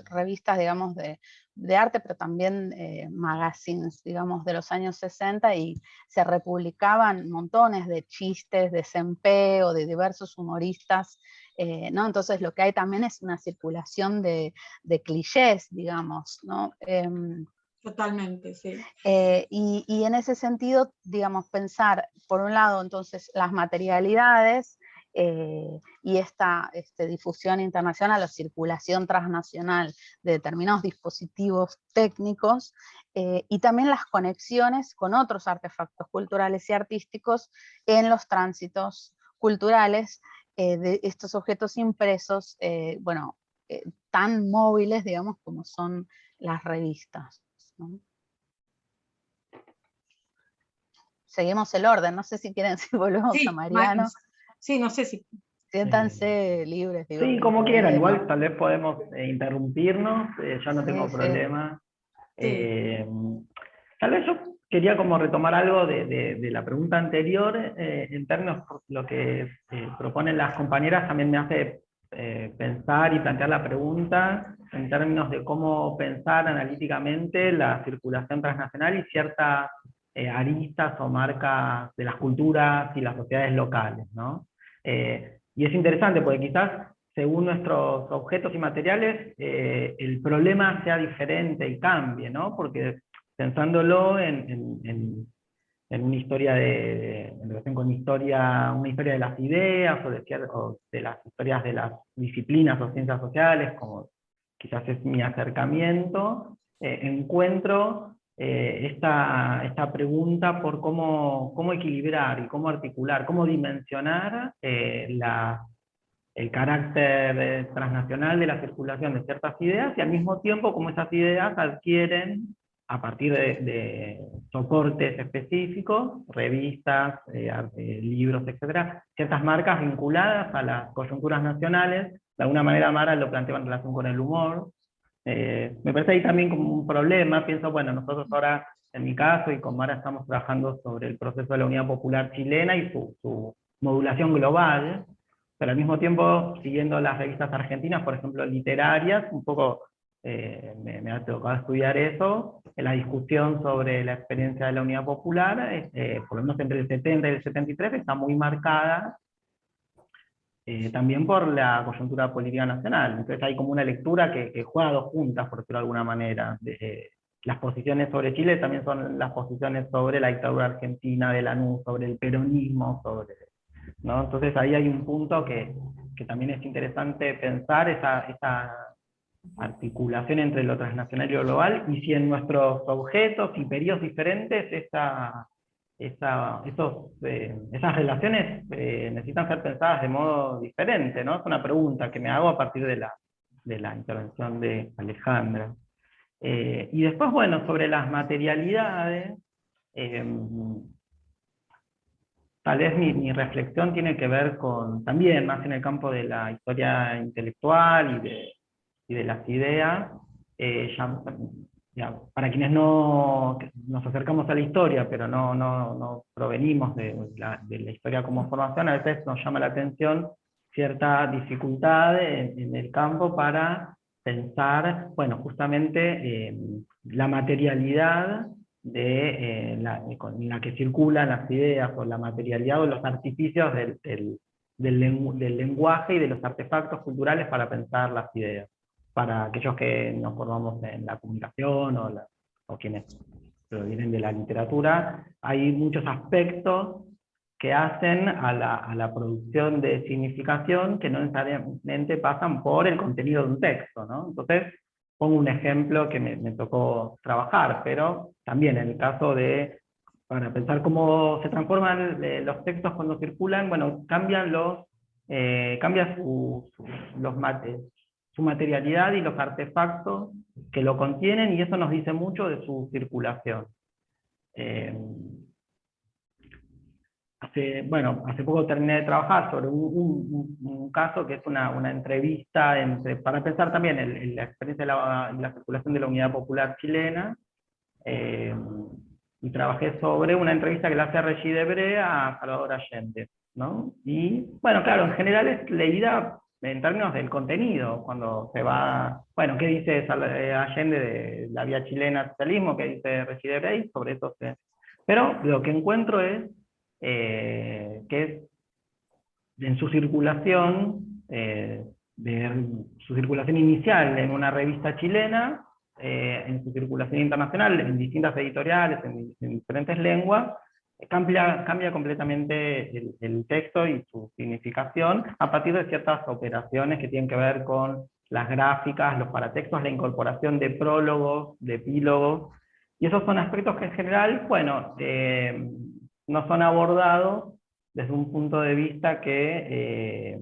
revistas, digamos, de arte, pero también magazines, digamos, de los años 60, y se republicaban montones de chistes de Sempe o de diversos humoristas, ¿no? Entonces lo que hay también es una circulación de clichés, digamos, ¿no? Totalmente, sí. Y en ese sentido, digamos, pensar, por un lado, entonces, las materialidades, y esta difusión internacional o circulación transnacional de determinados dispositivos técnicos, y también las conexiones con otros artefactos culturales y artísticos en los tránsitos culturales de estos objetos impresos, tan móviles, digamos, como son las revistas, ¿no? Seguimos el orden, no sé si quieren, si volvemos a Mariano. Sí, no sé si... Siéntanse libres. Digo, sí, como quieran, igual tal vez podemos interrumpirnos, yo no tengo problema. Tal vez yo quería como retomar algo de la pregunta anterior, en términos de lo que proponen las compañeras, también me hace pensar y plantear la pregunta en términos de cómo pensar analíticamente la circulación transnacional y ciertas aristas o marcas de las culturas y las sociedades locales, ¿no? Y es interesante porque quizás según nuestros objetos y materiales el problema sea diferente y cambie, ¿no? Porque pensándolo en una historia en relación con una historia de las ideas o de las historias de las disciplinas o ciencias sociales, como quizás es mi acercamiento, encuentro esta pregunta por cómo equilibrar y cómo articular, cómo dimensionar el carácter transnacional de la circulación de ciertas ideas y al mismo tiempo cómo esas ideas adquieren a partir de soportes específicos, revistas, libros, etcétera, ciertas marcas vinculadas a las coyunturas nacionales. De alguna manera Mara lo planteaba en relación con el humor. Me parece ahí también como un problema. Pienso, bueno, nosotros ahora, en mi caso, y con Mara estamos trabajando sobre el proceso de la Unidad Popular Chilena y su modulación global, pero al mismo tiempo, siguiendo las revistas argentinas, por ejemplo, literarias, un poco me ha tocado estudiar eso, en la discusión sobre la experiencia de la Unidad Popular, por lo menos entre el 70 y el 73, está muy marcada también por la coyuntura política nacional. Entonces hay como una lectura que juega dos juntas, por decirlo de alguna manera. Las posiciones sobre Chile también son las posiciones sobre la dictadura argentina de Lanús, sobre el peronismo, ¿no? Entonces ahí hay un punto que también es interesante pensar, esa articulación entre lo transnacional y lo global, y si en nuestros objetos y periodos diferentes esas relaciones necesitan ser pensadas de modo diferente, ¿no? Es una pregunta que me hago a partir de la intervención de Alejandra. Y después, bueno, sobre las materialidades, tal vez mi reflexión tiene que ver con, también más en el campo de la historia intelectual y de las ideas, para quienes no nos acercamos a la historia, pero no provenimos de la historia como formación, a veces nos llama la atención cierta dificultad en el campo para pensar, bueno, justamente la materialidad en la que circulan las ideas, o la materialidad o los artificios del lenguaje y de los artefactos culturales para pensar las ideas. Para aquellos que nos formamos en la comunicación o quienes provienen de la literatura, hay muchos aspectos que hacen a la producción de significación que no necesariamente pasan por el contenido de un texto, ¿no? Entonces, pongo un ejemplo que me tocó trabajar, pero también en el caso para pensar cómo se transforman los textos cuando circulan, bueno, cambia su materialidad y los artefactos que lo contienen, y eso nos dice mucho de su circulación. Hace poco terminé de trabajar sobre un caso que es una entrevista para pensar también en la experiencia de la circulación de la Unidad Popular Chilena, y trabajé sobre una entrevista que le hace Regis Debray a Salvador Allende, ¿no? Y bueno, claro, en general es leída en términos del contenido, cuando se va, bueno, ¿qué dice Allende de la vía chilena al socialismo? ¿Qué dice Regis Debray? Sobre eso pero lo que encuentro es que en su circulación, su circulación inicial en una revista chilena, en su circulación internacional, en distintas editoriales, en diferentes lenguas, cambia completamente el texto y su significación a partir de ciertas operaciones que tienen que ver con las gráficas, los paratextos, la incorporación de prólogos, de epílogos, y esos son aspectos que en general, bueno, no son abordados desde un punto de vista que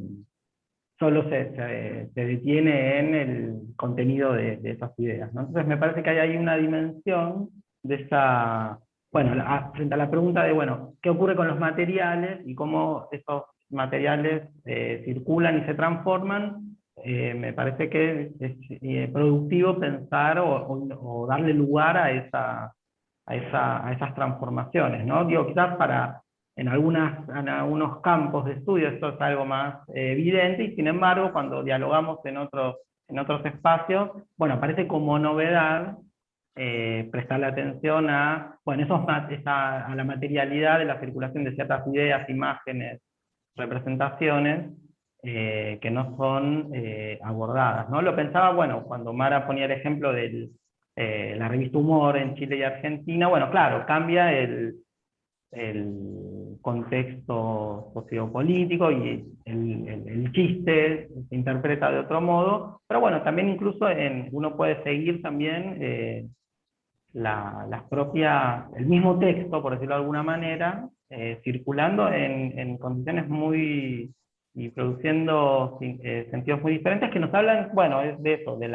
solo se detiene en el contenido de esas ideas, ¿no? Entonces me parece que hay ahí una dimensión de esa, bueno, frente a la pregunta de, bueno, ¿qué ocurre con los materiales y cómo estos materiales circulan y se transforman? Me parece que es productivo pensar o darle lugar a esas transformaciones, ¿no? Digo, quizás en algunos campos de estudio esto es algo más evidente, y sin embargo, cuando dialogamos en otros espacios, bueno, aparece como novedad prestarle atención a, bueno, a la materialidad de la circulación de ciertas ideas, imágenes, representaciones, que no son abordadas, ¿no? Lo pensaba, bueno, cuando Mara ponía el ejemplo de la revista Humor en Chile y Argentina, bueno, claro, cambia el contexto sociopolítico y el chiste se interpreta de otro modo, pero bueno, también incluso uno puede seguir también el mismo texto, por decirlo de alguna manera, circulando en condiciones y produciendo sentidos muy diferentes que nos hablan, bueno, es de eso, de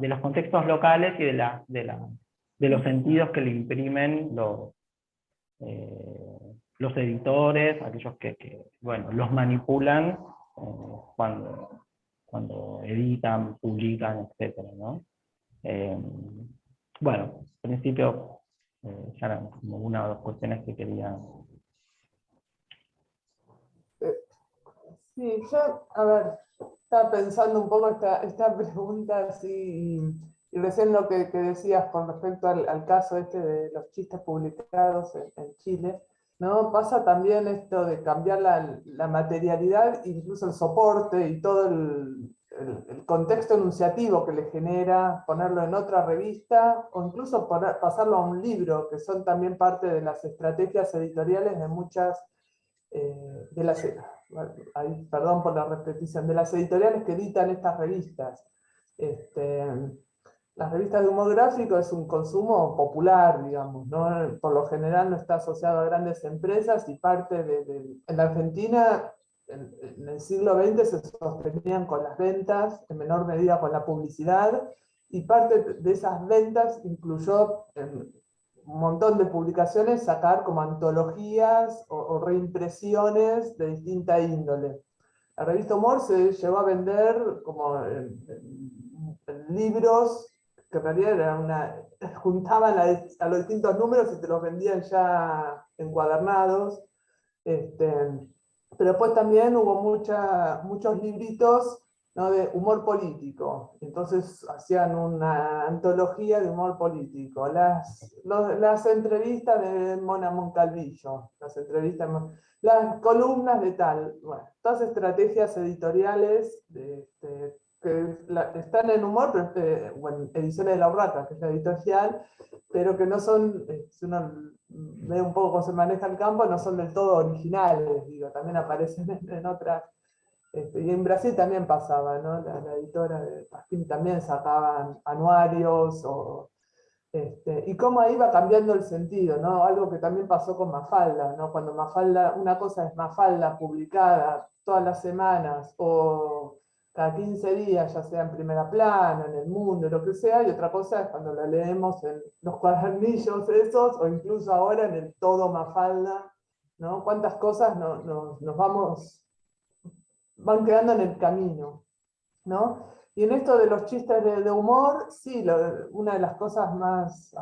los contextos locales y de los sentidos que le imprimen los editores, aquellos bueno, los manipulan cuando editan, publican, etcétera, ¿no? Bueno, en principio ya eran como una o dos cuestiones que quería. Sí, yo, a ver, estaba pensando un poco esta pregunta así, y recién lo que decías con respecto al caso este de los chistes publicados en Chile, ¿no? Pasa también esto de cambiar la materialidad, incluso el soporte y todo el contexto enunciativo que le genera ponerlo en otra revista, o incluso pasarlo a un libro, que son también parte de las estrategias editoriales de muchas de las, perdón por la repetición, de las editoriales que editan estas revistas. Las revistas de humor gráfico es un consumo popular, digamos, ¿no? Por lo general no está asociado a grandes empresas, y parte en la Argentina, en el siglo XX se sostenían con las ventas, en menor medida con la publicidad, y parte de esas ventas incluyó un montón de publicaciones sacar como antologías o reimpresiones de distinta índole. La revista Humor se llegó a vender como en libros, que en realidad era juntaban a los distintos números y te los vendían ya encuadernados. Pero después también hubo muchos libritos, ¿no?, de humor político. Entonces hacían una antología de humor político. Las entrevistas de Mona Moncalvillo, las columnas de tal. Bueno, todas estrategias editoriales que están en Humor, pero, bueno, Ediciones de la Urraca, que es la editorial, pero que no son, si uno ve un poco cómo se maneja el campo, no son del todo originales, digo, también aparecen en otras. Y en Brasil también pasaba, ¿no? La editora de Pasquini también sacaban anuarios, y cómo ahí va cambiando el sentido, ¿no? Algo que también pasó con Mafalda, ¿no? Cuando Mafalda, una cosa es Mafalda publicada todas las semanas o cada 15 días, ya sea en Primera Plana, en El Mundo, lo que sea, y otra cosa es cuando la leemos en los cuadernillos esos, o incluso ahora en el Todo Mafalda, ¿no? Cuántas cosas van quedando en el camino, ¿no? Y en esto de los chistes de humor, sí, una de las cosas más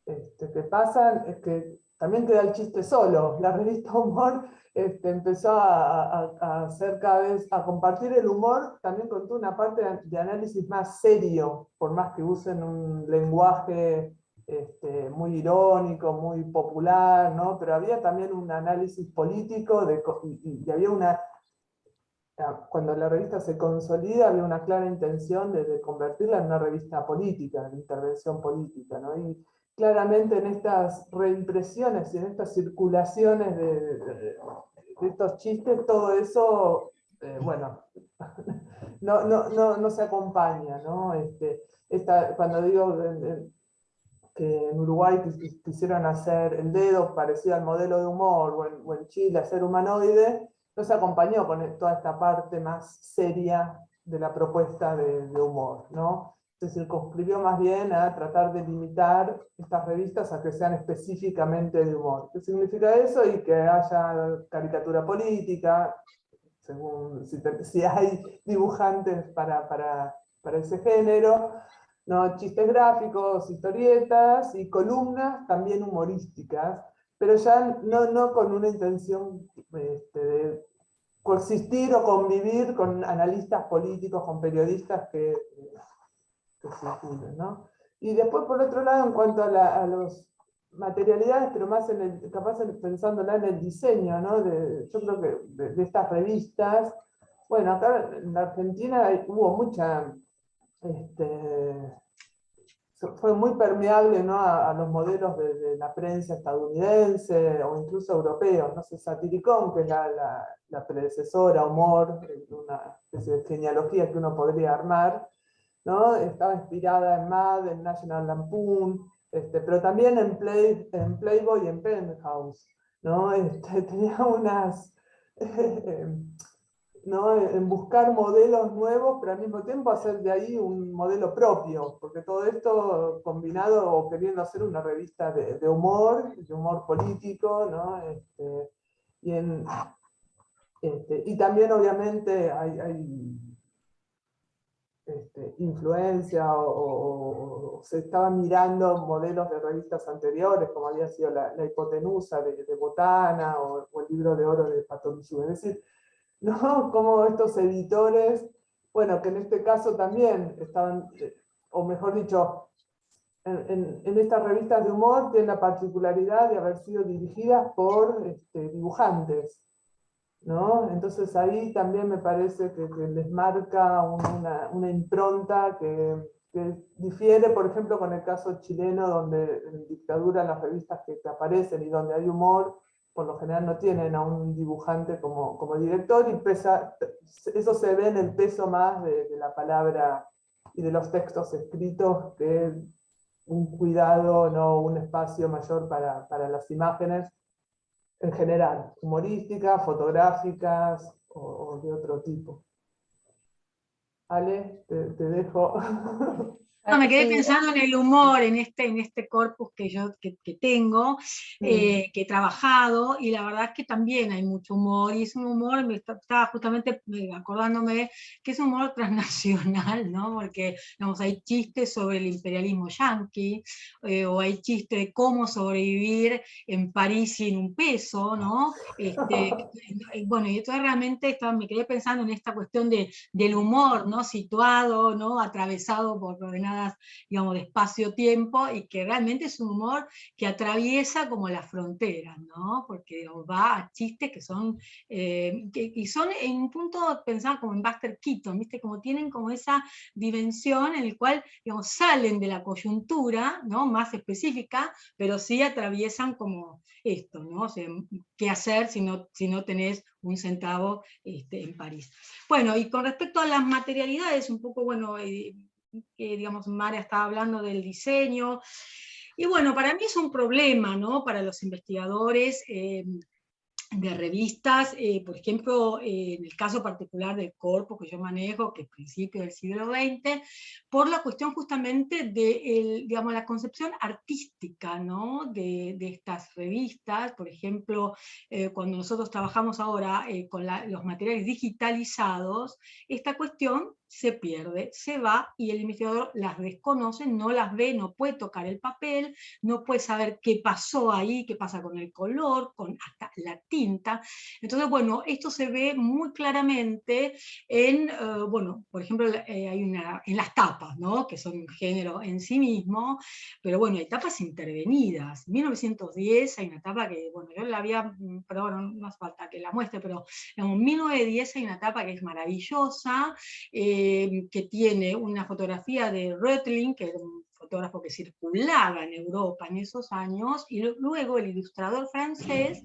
que pasan es que también queda el chiste solo. La revista Humor empezó a hacer cada vez, a compartir el humor también con toda una parte de análisis más serio, por más que usen un lenguaje muy irónico, muy popular, ¿no? Pero había también un análisis político y había cuando la revista se consolida, había una clara intención de convertirla en una revista política, de intervención política, ¿no? Y claramente en estas reimpresiones y en estas circulaciones de estos chistes, todo eso, bueno, no se acompaña, ¿no? Cuando digo que en Uruguay quisieron hacer el dedo parecido al modelo de humor, o en Chile hacer humanoide, no se acompañó con toda esta parte más seria de la propuesta de humor, ¿no? Se circunscribió más bien a tratar de limitar estas revistas a que sean específicamente de humor. ¿Qué significa eso? Y que haya caricatura política, según si hay dibujantes para ese género, ¿no? Chistes gráficos, historietas y columnas también humorísticas, pero ya no con una intención de coexistir o convivir con analistas políticos, con periodistas que circulen, ¿no? Y después, por otro lado, en cuanto a los materialidades, pero más capaz pensándola en el diseño, ¿no? Yo creo que de estas revistas, bueno, acá en la Argentina hubo mucha, fue muy permeable, ¿no? a los modelos de la prensa estadounidense o incluso europeos, no sé, Satiricón, que es la predecesora, Humor, una especie de genealogía que uno podría armar, ¿no? Estaba inspirada en Mad, en National Lampoon, pero también en Playboy y en Penthouse, ¿no? Tenía unas, ¿no? En buscar modelos nuevos, pero al mismo tiempo hacer de ahí un modelo propio, porque todo esto combinado o queriendo hacer una revista de humor político, ¿no? Y también obviamente hay influencia o se estaban mirando modelos de revistas anteriores, como había sido la hipotenusa de Botana o el libro de oro de Patoruzú. Es decir, ¿no? Como estos editores, bueno, que en este caso también estaban, o mejor dicho, en estas revistas de humor tienen la particularidad de haber sido dirigidas por dibujantes, ¿no? Entonces ahí también me parece que les marca una impronta que difiere, por ejemplo, con el caso chileno, donde en dictadura las revistas que aparecen y donde hay humor, por lo general no tienen a un dibujante como director, y eso se ve en el peso más de la palabra y de los textos escritos, que un cuidado, no un espacio mayor para las imágenes, en general, humorísticas, fotográficas o de otro tipo. Ale, te dejo. No, me quedé pensando en el humor, en este corpus que tengo, que he trabajado, y la verdad es que también hay mucho humor, y es un humor, me estaba justamente acordándome que es un humor transnacional, ¿no? Porque, digamos, hay chistes sobre el imperialismo yanqui, o hay chistes de cómo sobrevivir en París sin un peso, ¿no? Bueno, y entonces realmente me quedé pensando en esta cuestión del humor, ¿no? Situado, ¿no? Atravesado por coordenadas, digamos, de espacio-tiempo, y que realmente es un humor que atraviesa como las fronteras, ¿no? Porque, digamos, va a chistes que son, y son en un punto pensar como en Buster Keaton, ¿viste? Como tienen como esa dimensión en la cual, digamos, salen de la coyuntura, ¿no? Más específica, pero sí atraviesan como esto, ¿no? O sea, ¿qué hacer si no tenés un centavo en París? Bueno, y con respecto a las materialidades, un poco, bueno, digamos, Mara estaba hablando del diseño, y bueno, para mí es un problema, ¿no? Para los investigadores de revistas, por ejemplo, en el caso particular del corpus que yo manejo, que es principio del siglo XX, por la cuestión justamente de digamos, la concepción artística, ¿no? de estas revistas. Por ejemplo, cuando nosotros trabajamos ahora con los materiales digitalizados, esta cuestión se pierde, se va, y el investigador las desconoce, no las ve, no puede tocar el papel, no puede saber qué pasó ahí, qué pasa con el color, con hasta la tinta. Entonces, bueno, esto se ve muy claramente en, bueno, por ejemplo, hay en las tapas, ¿no? Que son un género en sí mismo, pero bueno, hay tapas intervenidas. En 1910 hay una tapa que, bueno, yo la había, pero bueno, no hace falta que la muestre, pero en 1910 hay una tapa que es maravillosa, que tiene una fotografía de Rötling, que era un fotógrafo que circulaba en Europa en esos años, y luego el ilustrador francés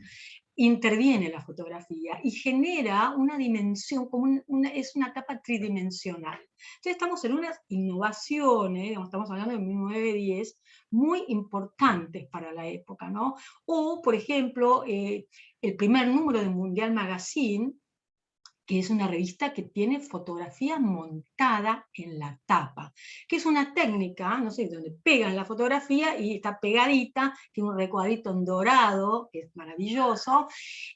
interviene en la fotografía y genera una dimensión, como es una capa tridimensional. Entonces estamos en unas innovaciones, estamos hablando de 1910, muy importantes para la época, ¿no? O, por ejemplo, el primer número de Mundial Magazine, que es una revista que tiene fotografía montada en la tapa, que es una técnica, no sé, donde pegan la fotografía y está pegadita, tiene un recuadrito en dorado, que es maravilloso,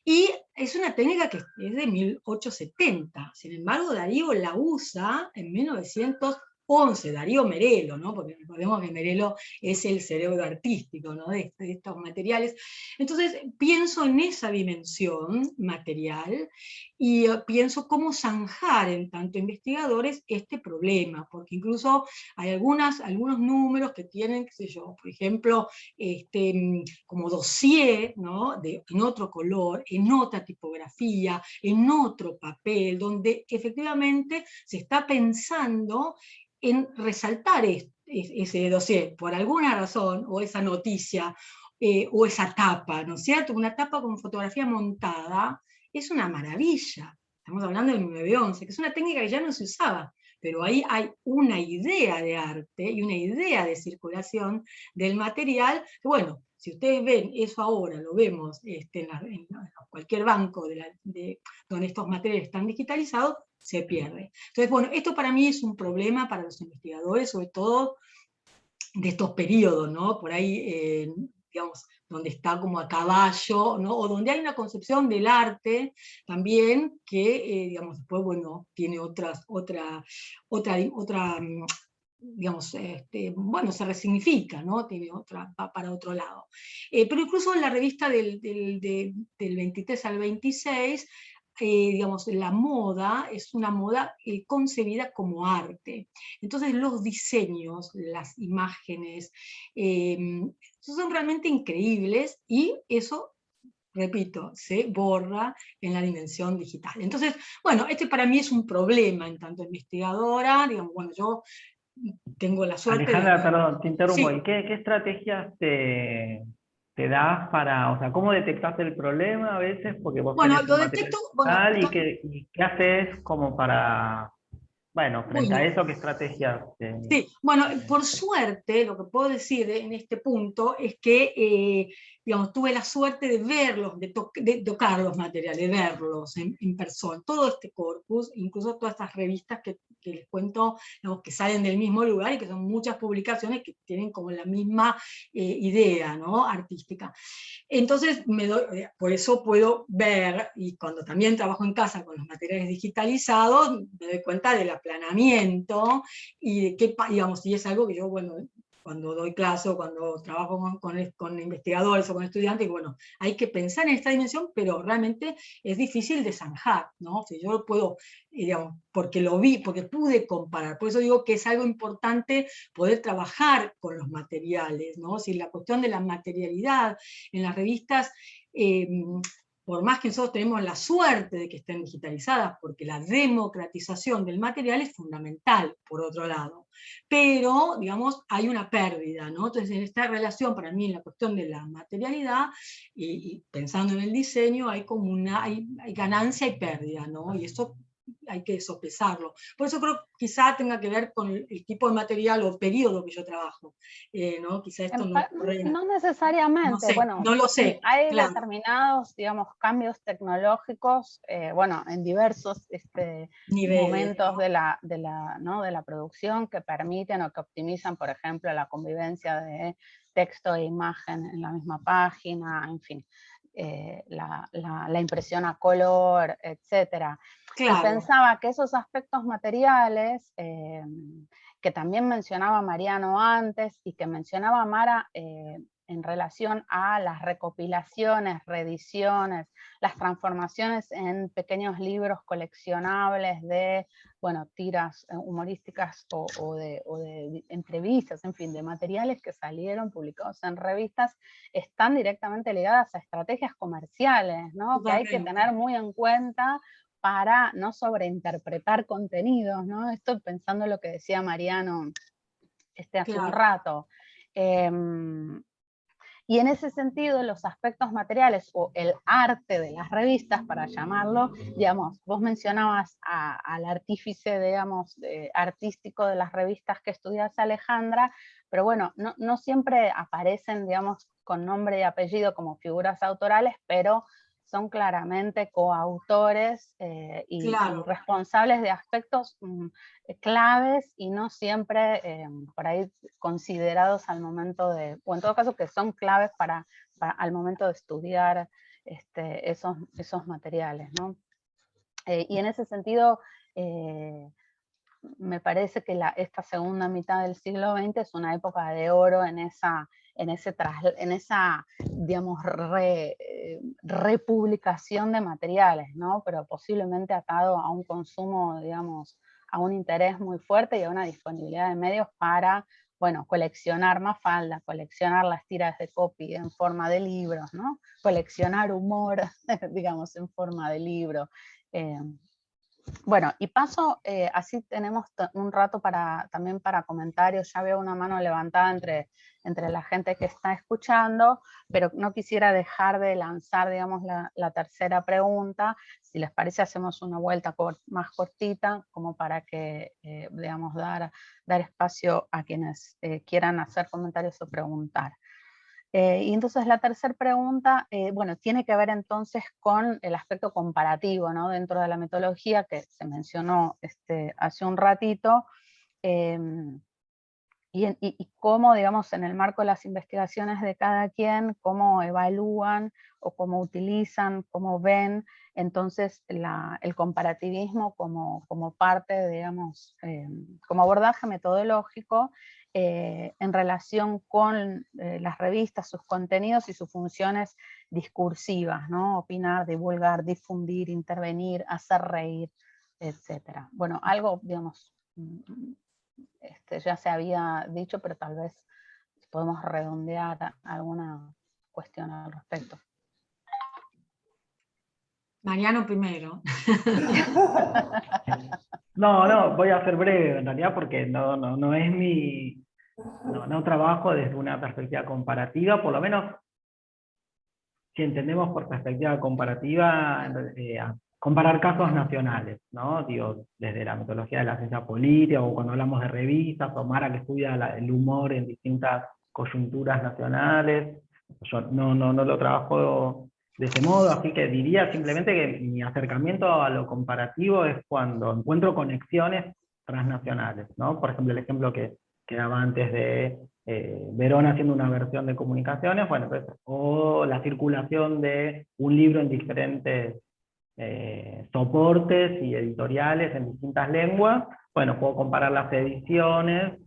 y es una técnica que es de 1870, sin embargo Darío la usa en 1911, Darío Merelo, ¿no? Porque recordemos que Merelo es el cerebro artístico, ¿no? de estos materiales. Entonces pienso en esa dimensión material, y pienso cómo zanjar en tanto investigadores este problema, porque incluso hay algunos números que tienen, qué sé yo, por ejemplo, como dossier, ¿no? En otro color, en otra tipografía, en otro papel, donde efectivamente se está pensando en resaltar ese dossier, por alguna razón, o esa noticia, o esa tapa, ¿no es cierto? Una tapa con fotografía montada, es una maravilla. Estamos hablando del 911, que es una técnica que ya no se usaba, pero ahí hay una idea de arte y una idea de circulación del material, que bueno, si ustedes ven eso ahora, lo vemos en cualquier banco donde estos materiales están digitalizados, se pierde. Entonces, bueno, esto para mí es un problema para los investigadores, sobre todo de estos periodos, ¿no? Por ahí, digamos, donde está como a caballo, ¿no? O donde hay una concepción del arte también que, digamos, después, bueno, tiene digamos, bueno, se resignifica, ¿no? Tiene va para otro lado. Pero incluso en la revista del 23 al 26, digamos, la moda es una moda concebida como arte. Entonces los diseños, las imágenes, son realmente increíbles, y eso, repito, se borra en la dimensión digital. Entonces, bueno, para mí es un problema en tanto investigadora, digamos, bueno, yo tengo la suerte Alejandra, perdón, te interrumpo. Sí. ¿Y qué estrategias te das para, o sea, cómo detectaste el problema a veces? Porque vos Bueno, tenés lo un material detecto, bueno, digital y qué haces como para, bueno, frente a bueno, eso, ¿qué estrategias? sí, bueno, por suerte, lo que puedo decir en este punto es que, digamos, tuve la suerte de verlos, de tocar los materiales, de verlos en persona, todo este corpus, incluso todas estas revistas que les cuento, digamos, que salen del mismo lugar y que son muchas publicaciones que tienen como la misma idea, ¿no? Artística. Entonces, por eso puedo ver, y cuando también trabajo en casa con los materiales digitalizados, me doy cuenta del aplanamiento, y de qué, digamos, y es algo que yo, bueno, cuando doy clase o cuando trabajo con investigadores o con estudiantes, bueno, hay que pensar en esta dimensión, pero realmente es difícil de zanjar, ¿no? Si yo puedo, digamos, porque lo vi, porque pude comparar, por eso digo que es algo importante poder trabajar con los materiales, ¿no? Si la cuestión de la materialidad en las revistas, por más que nosotros tenemos la suerte de que estén digitalizadas, porque la democratización del material es fundamental, por otro lado, pero, digamos, hay una pérdida, ¿no? Entonces, en esta relación, para mí, en la cuestión de la materialidad, y pensando en el diseño, hay como hay ganancia y pérdida, ¿no? Y eso hay que sopesarlo. Por eso creo que quizá tenga que ver con el tipo de material o periodo que yo trabajo, ¿no? Quizá esto no ocurre, No no necesariamente, sé, bueno, no lo sí, sé, hay claro, determinados, digamos, cambios tecnológicos, bueno, en diversos niveles, momentos ¿no? ¿no? de la producción que permiten o que optimizan, por ejemplo, la convivencia de texto e imagen en la misma página, en fin, la impresión a color, etcétera. Y Claro, pensaba que esos aspectos materiales, que también mencionaba Mariano antes y que mencionaba Mara en relación a las recopilaciones, reediciones, las transformaciones en pequeños libros coleccionables de, bueno, tiras humorísticas o de entrevistas, en fin, de materiales que salieron publicados en revistas, están directamente ligadas a estrategias comerciales, ¿no? Que hay que totalmente. tener muy en cuenta para no sobreinterpretar contenidos, ¿no? Estoy pensando en lo que decía Mariano hace un rato. Y en ese sentido, los aspectos materiales o el arte de las revistas, para llamarlo, digamos, vos mencionabas al artífice, digamos, artístico de las revistas que estudias, Alejandra, pero bueno, no siempre aparecen, digamos, con nombre y apellido como figuras autorales, pero son claramente coautores y responsables de aspectos claves y no siempre por ahí considerados al momento de, o en todo caso que son claves para al momento de estudiar esos materiales, ¿no? Y en ese sentido, me parece que esta segunda mitad del siglo XX es una época de oro en esa digamos, republicación de materiales, ¿no? Pero posiblemente atado a un consumo, digamos, a un interés muy fuerte y a una disponibilidad de medios para, bueno, coleccionar Mafalda, coleccionar las tiras de copy en forma de libros, ¿no? Coleccionar humor, digamos, en forma de libro. Bueno, y paso, así tenemos un rato también para comentarios. Ya veo una mano levantada entre la gente que está escuchando, pero no quisiera dejar de lanzar, digamos, la tercera pregunta. Si les parece, hacemos una vuelta más cortita, como para que, digamos, dar espacio a quienes quieran hacer comentarios o preguntar. Y entonces la tercera pregunta, bueno, tiene que ver entonces con el aspecto comparativo, ¿no? Dentro de la metodología que se mencionó hace un ratito, y cómo, digamos, en el marco de las investigaciones de cada quien, cómo evalúan o cómo utilizan, cómo ven entonces el comparativismo como parte, digamos, como abordaje metodológico en relación con las revistas, sus contenidos y sus funciones discursivas, ¿no? Opinar, divulgar, difundir, intervenir, hacer reír, etc. Bueno, algo, digamos, ya se había dicho, pero tal vez podemos redondear alguna cuestión al respecto. Mariano primero. No, voy a ser breve en realidad porque no es mi... No trabajo desde una perspectiva comparativa, por lo menos si entendemos por perspectiva comparativa, comparar casos nacionales, ¿no? Digo, desde la metodología de la ciencia política, o cuando hablamos de revistas, o Mara que estudia el humor en distintas coyunturas nacionales. Yo no lo trabajo de ese modo, así que diría simplemente que mi acercamiento a lo comparativo es cuando encuentro conexiones transnacionales, ¿no? Por ejemplo, el ejemplo que daba antes de Verón haciendo una versión de comunicaciones, bueno, pues, o la circulación de un libro en diferentes soportes y editoriales en distintas lenguas, bueno, puedo comparar las ediciones,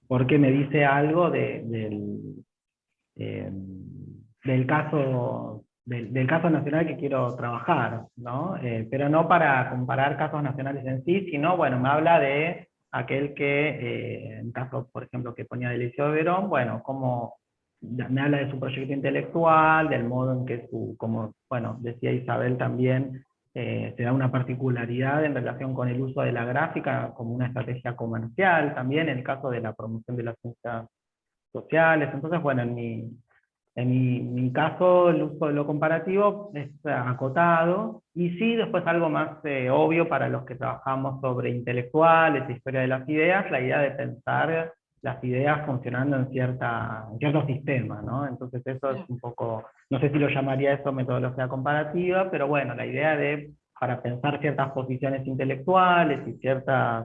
porque me dice algo del caso nacional que quiero trabajar, ¿no? Pero no para comparar casos nacionales en sí, sino, bueno, me habla de aquel que, en caso, por ejemplo, que ponía de Eliseo Verón, bueno, como me habla de su proyecto intelectual, del modo en que como, bueno, decía Isabel también, se da una particularidad en relación con el uso de la gráfica como una estrategia comercial, también en el caso de la promoción de las ciencias sociales. Entonces, bueno, en mi caso, el uso de lo comparativo es acotado, y sí, después algo más obvio para los que trabajamos sobre intelectuales, historia de las ideas, la idea de pensar las ideas funcionando en ciertos sistemas, ¿no? Entonces eso es un poco, no sé si lo llamaría eso metodología comparativa, pero bueno, la idea de, para pensar ciertas posiciones intelectuales y ciertas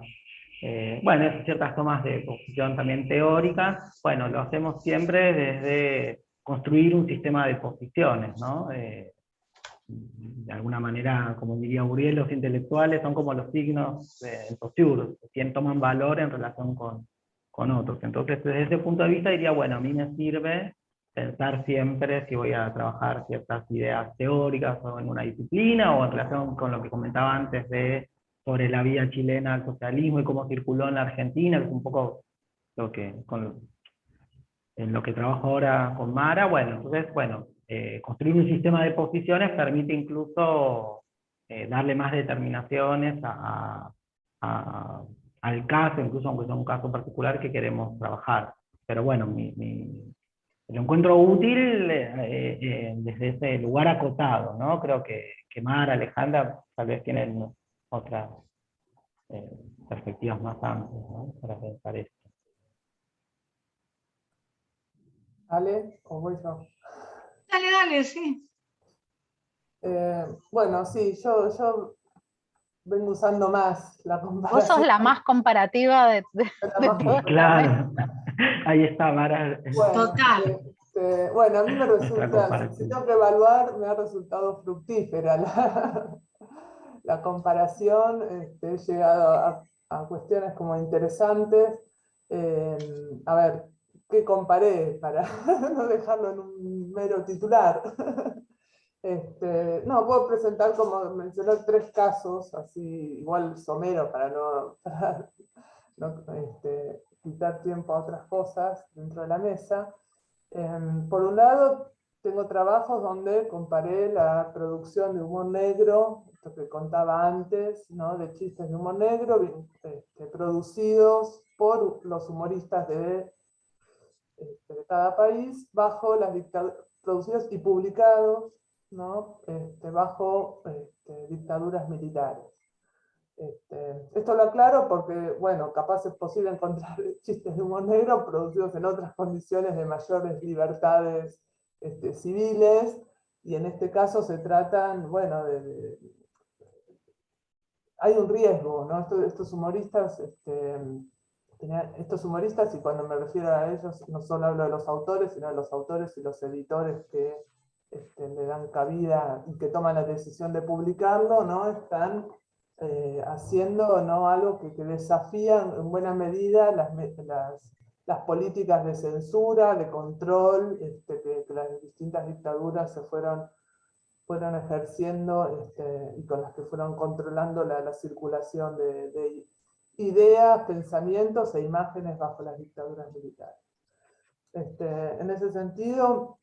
tomas de posición también teóricas, bueno, lo hacemos siempre desde construir un sistema de posiciones, ¿no? De alguna manera, como diría Uriel, los intelectuales son como los signos del Saussure, quien toman valor en relación con otros. Entonces, desde ese punto de vista diría, bueno, a mí me sirve pensar siempre si voy a trabajar ciertas ideas teóricas o en una disciplina, o en relación con lo que comentaba antes sobre la vía chilena al socialismo y cómo circuló en la Argentina, que es un poco en lo que trabajo ahora con Mara. Bueno, entonces, bueno, construir un sistema de posiciones permite incluso darle más determinaciones al caso, incluso aunque sea un caso particular que queremos trabajar. Pero bueno, lo encuentro útil desde ese lugar acotado, ¿no? Creo que Mara, Alejandra, tal vez tienen otras perspectivas más amplias, ¿no? Para pensar esto. ¿Ale? ¿O voy yo? Dale, sí. Bueno, sí, yo vengo usando más la comparación. Vos sos la más comparativa de La más todas. Claro, ahí está Mara. Bueno, Total. bueno, a mí me Nuestra resulta, si comparación. tengo que evaluar, me ha resultado fructífera la comparación. He llegado a cuestiones como interesantes. A ver, ¿qué comparé? Para no dejarlo en un mero titular. No, puedo presentar, como mencionar, 3 casos, así igual somero para no quitar tiempo a otras cosas dentro de la mesa. Por un lado, tengo trabajos donde comparé la producción de humor negro, esto que contaba antes, ¿no? De chistes de humor negro, producidos por los humoristas de cada país, bajo las producidos y publicados, ¿no? Bajo dictaduras militares. Esto lo aclaro porque, bueno, capaz es posible encontrar chistes de humor negro producidos en otras condiciones de mayores libertades civiles, y en este caso se tratan, bueno, hay un riesgo, ¿no? Estos humoristas, y cuando me refiero a ellos, no solo hablo de los autores, sino de los autores y los editores que le dan cabida y que toman la decisión de publicarlo, ¿no? Están haciendo, ¿no? Algo que desafía en buena medida las políticas de censura, de control, que las distintas dictaduras fueron ejerciendo, y con las que fueron controlando la circulación de ideas, pensamientos e imágenes bajo las dictaduras militares. En ese sentido,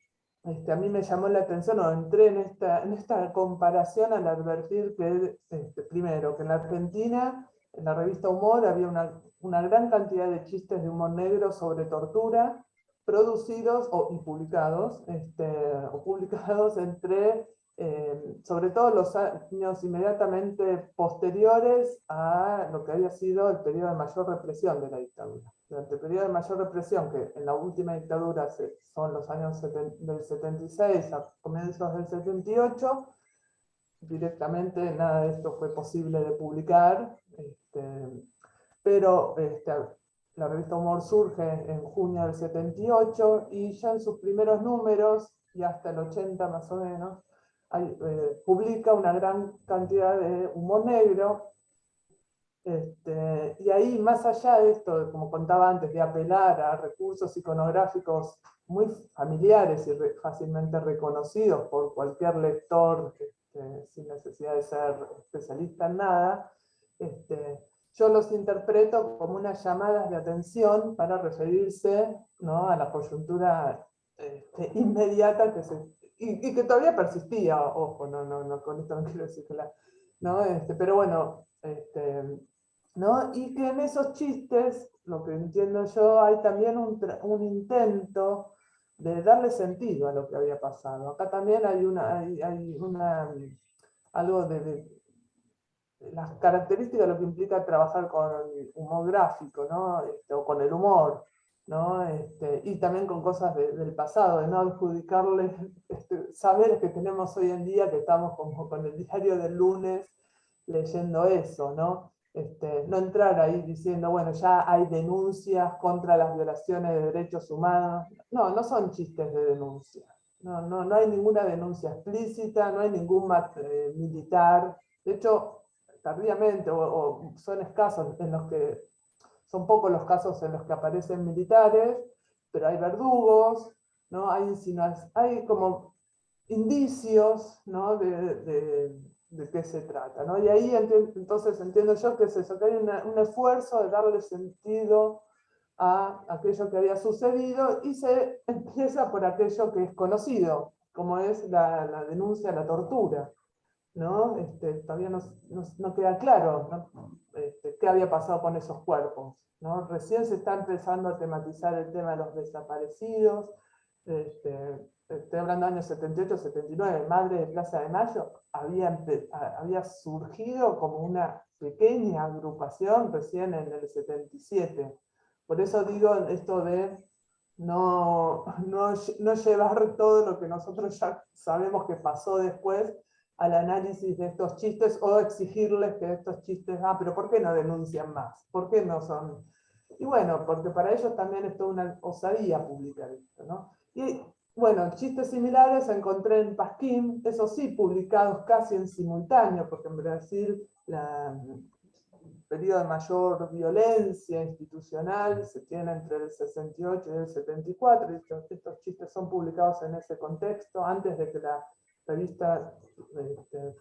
a mí me llamó la atención, o entré en esta comparación al advertir que, primero, que en la Argentina, en la revista Humor, había una gran cantidad de chistes de humor negro sobre tortura, producidos y publicados, entre, sobre todo los años inmediatamente posteriores a lo que había sido el periodo de mayor represión de la dictadura. Durante el periodo de mayor represión, que en la última dictadura son los años del 76 a comienzos del 78, directamente nada de esto fue posible de publicar, pero la revista Humor surge en junio del 78 y ya en sus primeros números, y hasta el 80 más o menos, publica una gran cantidad de humor negro. Y ahí, más allá de esto, como contaba antes, de apelar a recursos iconográficos muy familiares y fácilmente reconocidos por cualquier lector, sin necesidad de ser especialista en nada, yo los interpreto como unas llamadas de atención para referirse, ¿no? A la coyuntura inmediata y que todavía persistía, ojo, no, con esto no quiero decir que ¿no? Pero bueno, ¿no? Y que en esos chistes, lo que entiendo yo, hay también un intento de darle sentido a lo que había pasado. Acá también hay algo de las características de lo que implica trabajar con humor gráfico, ¿no? O con el humor, ¿no? Y también con cosas del pasado, de no adjudicarle saberes que tenemos hoy en día, que estamos como con el diario del lunes leyendo eso, ¿no? No entrar ahí diciendo, bueno, ya hay denuncias contra las violaciones de derechos humanos. No son chistes de denuncia. No hay ninguna denuncia explícita, no hay ningún militar. De hecho, tardíamente, o son escasos en los que, son pocos los casos en los que aparecen militares, pero hay verdugos, ¿no? Hay como indicios, ¿no? de qué se trata, ¿no? Y ahí entonces entiendo yo que es eso, que hay un esfuerzo de darle sentido a aquello que había sucedido, y se empieza por aquello que es conocido, como es la denuncia a la tortura, ¿no? Todavía no queda claro, ¿no? Qué había pasado con esos cuerpos, ¿no? Recién se está empezando a tematizar el tema de los desaparecidos. Estoy hablando de años 78, 79, Madre de Plaza de Mayo había surgido como una pequeña agrupación recién en el 77. Por eso digo esto de no llevar todo lo que nosotros ya sabemos que pasó después al análisis de estos chistes, o exigirles que estos chistes, pero ¿por qué no denuncian más? ¿Por qué no son? Y bueno, porque para ellos también es toda una osadía publicar esto, ¿no? Y bueno, chistes similares encontré en Pasquín, eso sí, publicados casi en simultáneo, porque en Brasil el periodo de mayor violencia institucional se tiene entre el 68 y el 74, y estos chistes son publicados en ese contexto, antes de que la revista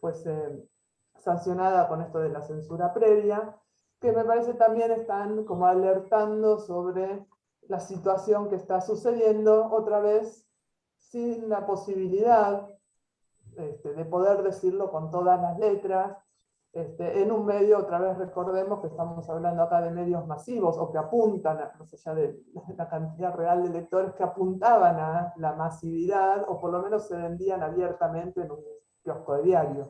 fuese sancionada con esto de la censura previa, que me parece también están como alertando sobre la situación que está sucediendo, otra vez sin la posibilidad de poder decirlo con todas las letras, en un medio, otra vez recordemos que estamos hablando acá de medios masivos, o que apuntan, más allá de la cantidad real de lectores, que apuntaban a la masividad, o por lo menos se vendían abiertamente en un kiosco de diarios.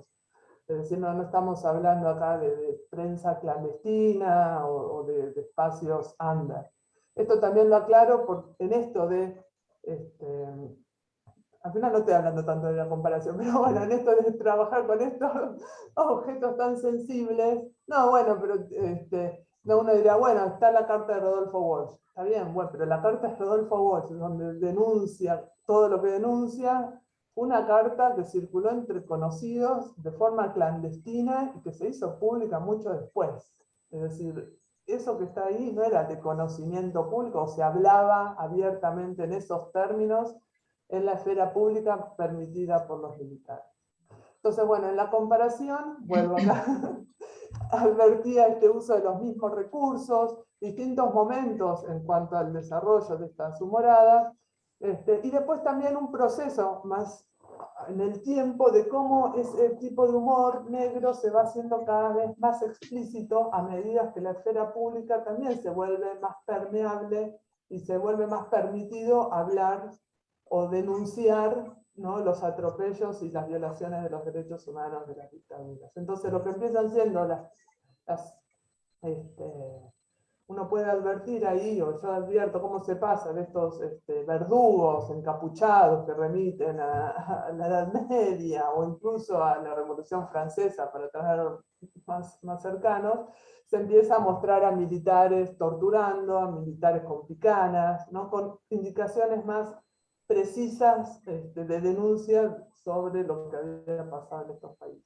Es decir, no estamos hablando acá de prensa clandestina o de espacios under. Esto también lo aclaro en esto de... al final no estoy hablando tanto de la comparación, pero bueno, en esto de trabajar con estos objetos tan sensibles, no, bueno, pero uno dirá, bueno, está la carta de Rodolfo Walsh, está bien, bueno, pero la carta de Rodolfo Walsh, donde denuncia todo lo que denuncia, una carta que circuló entre conocidos de forma clandestina y que se hizo pública mucho después. Es decir, eso que está ahí no era de conocimiento público, o se hablaba abiertamente en esos términos en la esfera pública permitida por los militares. Entonces, bueno, en la comparación, vuelvo acá, advertía este uso de los mismos recursos, distintos momentos en cuanto al desarrollo de estas humoradas, y después también un proceso más en el tiempo de cómo ese tipo de humor negro se va haciendo cada vez más explícito a medida que la esfera pública también se vuelve más permeable y se vuelve más permitido hablar o denunciar, ¿no?, los atropellos y las violaciones de los derechos humanos de las dictaduras. Entonces lo que empiezan siendo uno puede advertir ahí, o yo advierto cómo se pasa de estos verdugos encapuchados que remiten a la Edad Media o incluso a la Revolución Francesa, para traer más cercanos, se empieza a mostrar a militares torturando, a militares con picanas, ¿no?, con indicaciones más precisas de denuncia sobre lo que había pasado en estos países.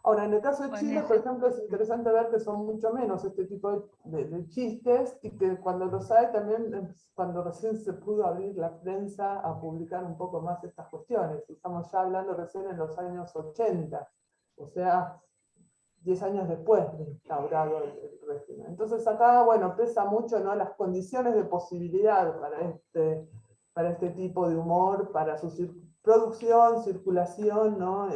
Ahora, en el caso de Chile, por ejemplo, es interesante ver que son mucho menos este tipo de chistes, y que cuando los hay también, cuando recién se pudo abrir la prensa a publicar un poco más estas cuestiones. Estamos ya hablando recién en los años 80, o sea, 10 años después de instaurado el régimen. Entonces acá, bueno, pesa mucho, ¿no?, las condiciones de posibilidad para este tipo de humor, para su producción, circulación, ¿no?,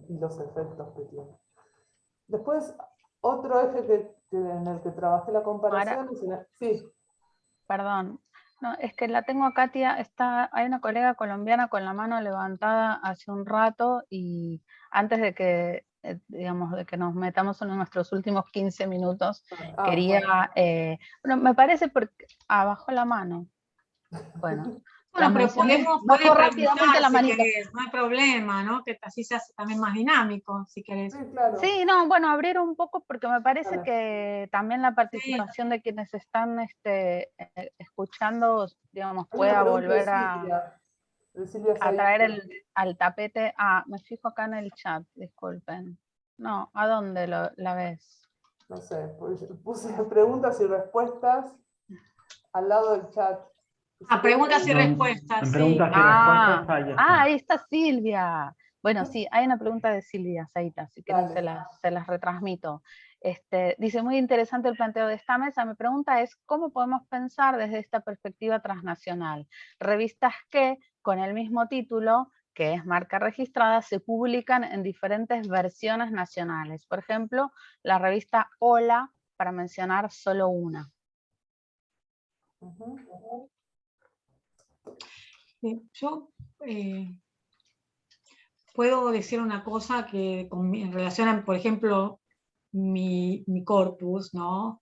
y los efectos que tiene. Después, otro eje en el que trabajé la comparación es sí. Perdón, no, es que la tengo a Katia, hay una colega colombiana con la mano levantada hace un rato, y antes de que, digamos, de que nos metamos en nuestros últimos 15 minutos, quería, bueno, me parece porque bajó la mano. Bueno. Bueno, pero puede rápidamente la manita. Si querés, no hay problema, ¿no? Que así se hace también más dinámico, si querés. Sí, claro. Sí, no, bueno, abrir un poco, porque me parece que también la participación de quienes están escuchando, digamos, pueda volver a traer al tapete. Me fijo acá en el chat, disculpen. No, ¿a dónde la ves? No sé, puse preguntas y respuestas al lado del chat. Preguntas y respuestas, sí. Preguntas y respuestas, ahí está. Ahí está Silvia. Bueno, sí, hay una pregunta de Silvia Zaita, si quieren se las retransmito. Dice, muy interesante el planteo de esta mesa. Mi pregunta es, ¿cómo podemos pensar desde esta perspectiva transnacional? Revistas que, con el mismo título, que es marca registrada, se publican en diferentes versiones nacionales. Por ejemplo, la revista Hola, para mencionar solo una. Yo puedo decir una cosa que en relación a, por ejemplo, mi corpus, ¿no?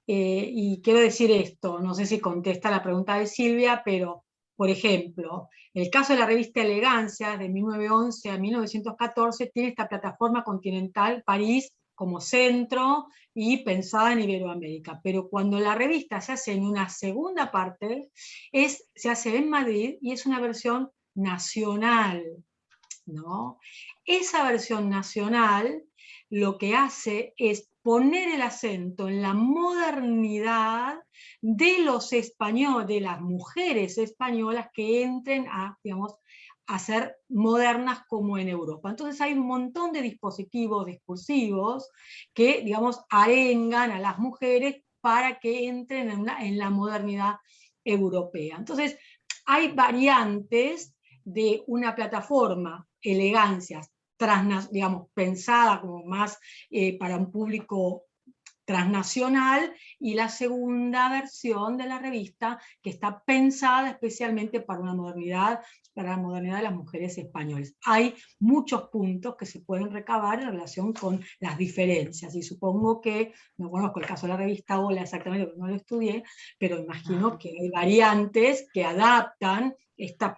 Y quiero decir esto, no sé si contesta la pregunta de Silvia, pero, por ejemplo, el caso de la revista Elegancia, de 1911 a 1914, tiene esta plataforma continental, París, como centro y pensada en Iberoamérica. Pero cuando la revista se hace en una segunda parte, se hace en Madrid y es una versión nacional, ¿no? Esa versión nacional lo que hace es poner el acento en la modernidad de los españoles, de las mujeres españolas que entren a, digamos, a ser modernas como en Europa. Entonces hay un montón de dispositivos discursivos que, digamos, arengan a las mujeres para que entren en la modernidad europea. Entonces hay variantes de una plataforma, Elegancias, digamos, pensada como más para un público transnacional, y la segunda versión de la revista que está pensada especialmente para la modernidad de las mujeres españolas. Hay muchos puntos que se pueden recabar en relación con las diferencias, y supongo que, no conozco el caso de la revista Hola exactamente porque no lo estudié, pero imagino que hay variantes que adaptan esta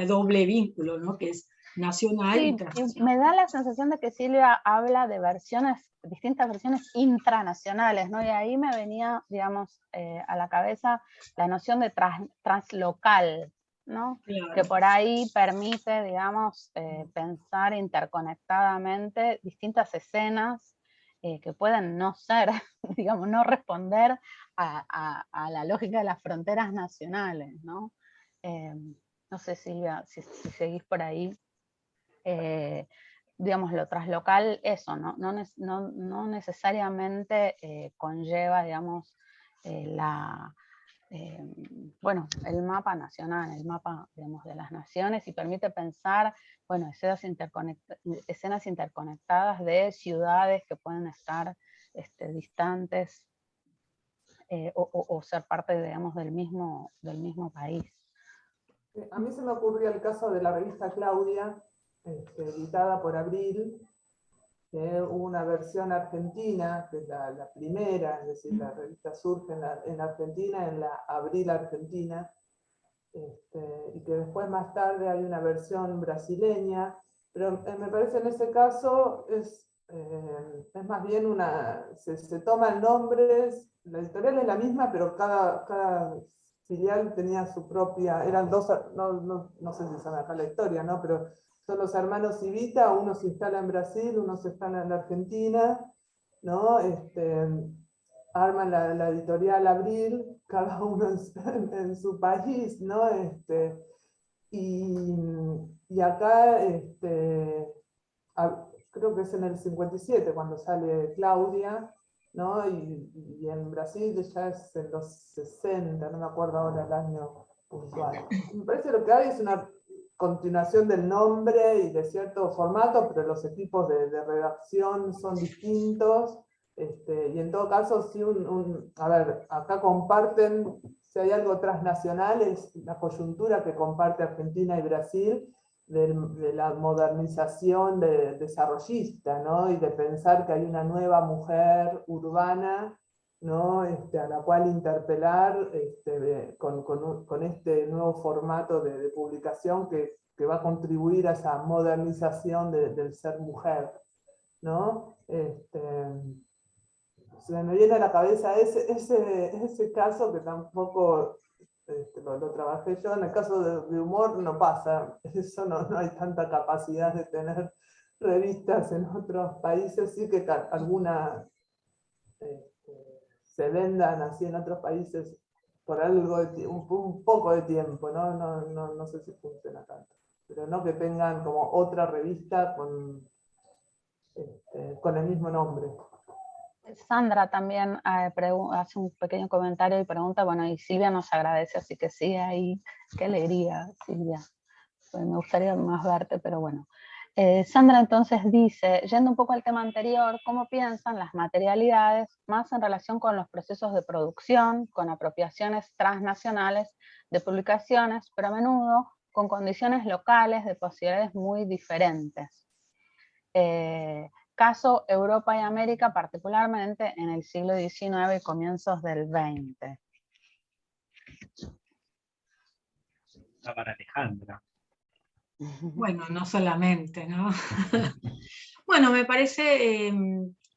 doble vínculo, ¿no? Que es nacional y Sí, transnacional. me da la sensación de que Silvia habla de distintas versiones intranacionales, ¿no? Y ahí me venía, digamos, a la cabeza la noción de translocal, ¿no? Claro. Que por ahí permite, digamos, pensar interconectadamente distintas escenas que pueden no ser, digamos, no responder a la lógica de las fronteras nacionales, ¿no? No sé, Silvia, si seguís por ahí. Digamos, lo translocal, eso, no necesariamente conlleva, digamos, bueno, el mapa nacional, el mapa, digamos, de las naciones, y permite pensar, bueno, escenas interconectadas de ciudades que pueden estar distantes o ser parte, digamos, del mismo país. A mí se me ocurrió el caso de la revista Claudia, editada por Abril, que hubo una versión argentina, que es la primera, es decir, la revista surge en Argentina, en la Abril Argentina, y que después más tarde hay una versión brasileña, pero me parece en ese caso es más bien se toman nombres, la editorial es la misma, pero cada filial tenía su propia, eran dos, no sé si saben acá la historia, ¿no? Pero son los hermanos Civita, uno se instala en Brasil, uno se instala en Argentina, ¿no? Arman la editorial Abril, cada uno en su país, ¿no? Y acá, creo que es en el 57 cuando sale Claudia, ¿no? Y en Brasil ya es en los 60, no me acuerdo ahora el año puntual. Me parece que lo que hay es una continuación del nombre y de cierto formato, pero los equipos de redacción son distintos. Y en todo caso, sí, a ver, acá comparten, si hay algo transnacional, es la coyuntura que comparte Argentina y Brasil, de la modernización desarrollista, ¿no? Y de pensar que hay una nueva mujer urbana, ¿no? A la cual interpelar con este nuevo formato de publicación que va a contribuir a esa modernización del ser mujer, ¿no? Se me viene a la cabeza ese caso que tampoco lo trabajé yo. En el caso de humor no pasa, eso no hay tanta capacidad de tener revistas en otros países, sí que algunas se vendan así en otros países por algo un poco de tiempo, ¿no? No sé si funciona tanto, pero no que tengan como otra revista con el mismo nombre. Sandra también hace un pequeño comentario y pregunta, bueno, y Silvia nos agradece, así que sigue ahí. Qué alegría, Silvia. me gustaría más verte, pero bueno. Sandra entonces dice, yendo un poco al tema anterior, ¿cómo piensan las materialidades más en relación con los procesos de producción, con apropiaciones transnacionales de publicaciones, pero a menudo con condiciones locales de posibilidades muy diferentes? Caso Europa y América, particularmente en el siglo XIX y comienzos del XX. Para Alejandra. Bueno, no solamente, ¿no? Bueno, me parece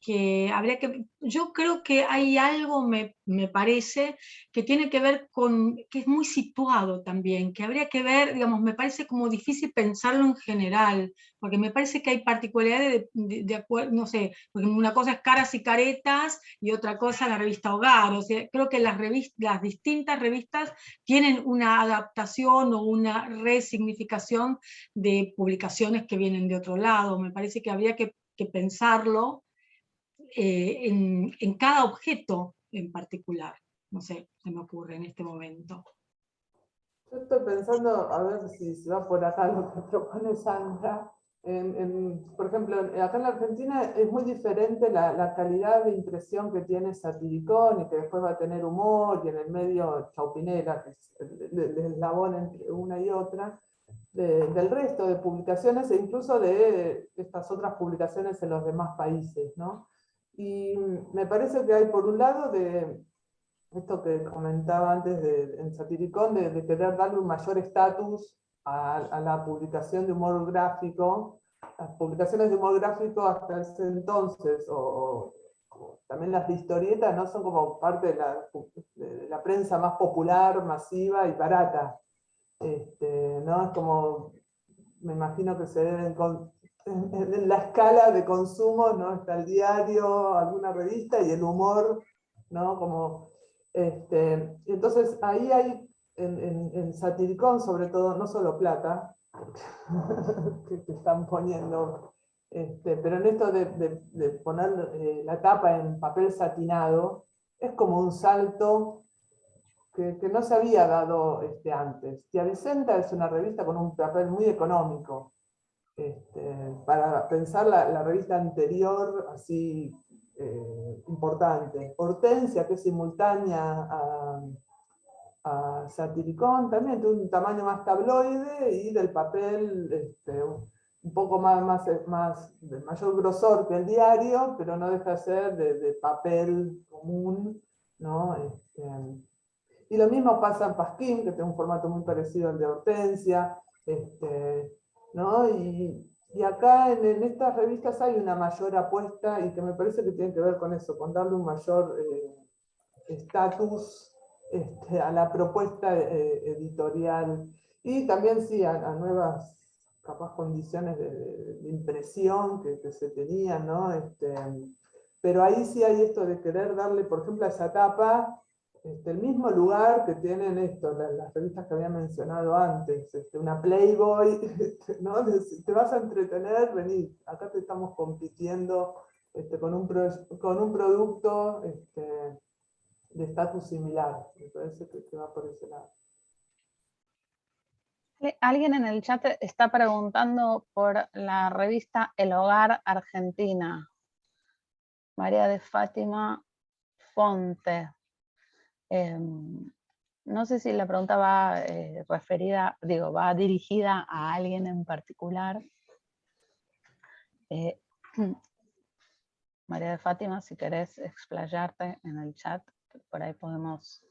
que habría que, yo creo que hay algo, me parece, que tiene que ver con, que es muy situado también, que habría que ver, digamos, me parece como difícil pensarlo en general, porque me parece que hay particularidades de acuerdo, no sé, porque una cosa es Caras y Caretas y otra cosa la revista Hogar, o sea, creo que las distintas revistas tienen una adaptación o una resignificación de publicaciones que vienen de otro lado. Me parece que habría que pensarlo en cada objeto en particular. No sé, se me ocurre en este momento. Yo estoy pensando, a ver si va por acá lo que propone Sandra. Por ejemplo, acá en la Argentina es muy diferente la calidad de impresión que tiene Satiricón y que después va a tener Humor, y en el medio Chaupinera, que es el eslabón entre una y otra, del resto de publicaciones e incluso de estas otras publicaciones en los demás países, ¿no? Y me parece que hay por un lado de esto que comentaba antes en Satiricón, de querer darle un mayor estatus a la publicación de humor gráfico. Las publicaciones de humor gráfico hasta ese entonces, o también las de historieta, ¿no? Son como parte de la prensa más popular, masiva y barata. ¿No? Es como, me imagino que se deben en la escala de consumo, ¿no? Está el diario, alguna revista y el humor, ¿no? Como, entonces ahí hay en Satiricón sobre todo, no solo plata, que están poniendo, pero en esto de poner la tapa en papel satinado, es como un salto que no se había dado antes. Tia Vicenta es una revista con un papel muy económico. Para pensar la revista anterior así importante. Hortensia, que es simultánea a Satiricón, también tiene un tamaño más tabloide y del papel un poco de mayor grosor que el diario, pero no deja de ser de papel común, ¿no? Y lo mismo pasa en Pasquín, que tiene un formato muy parecido al de Hortensia, ¿no? Y acá en estas revistas hay una mayor apuesta y que me parece que tiene que ver con eso, con darle un mayor estatus a la propuesta editorial. Y también sí a nuevas capaz condiciones de impresión que se tenían, ¿no? Pero ahí sí hay esto de querer darle, por ejemplo, a esa tapa el mismo lugar que tienen las revistas que había mencionado antes, una Playboy, ¿no? Si te vas a entretener, vení, acá te estamos compitiendo con un producto de estatus similar. Me parece que va por ese lado. Alguien en el chat está preguntando por la revista El Hogar Argentina. María de Fátima Fonte. No sé si la pregunta va va dirigida a alguien en particular. María de Fátima, si querés explayarte en el chat, por ahí podemos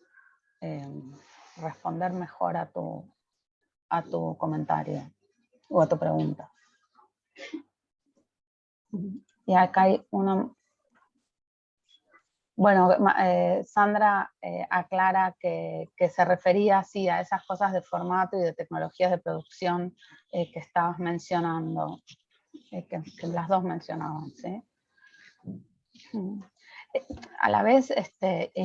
responder mejor a tu comentario o a tu pregunta. Y acá hay una... Bueno, Sandra aclara que se refería sí, a esas cosas de formato y de tecnologías de producción que estabas mencionando, que las dos mencionaban, ¿sí? A la vez,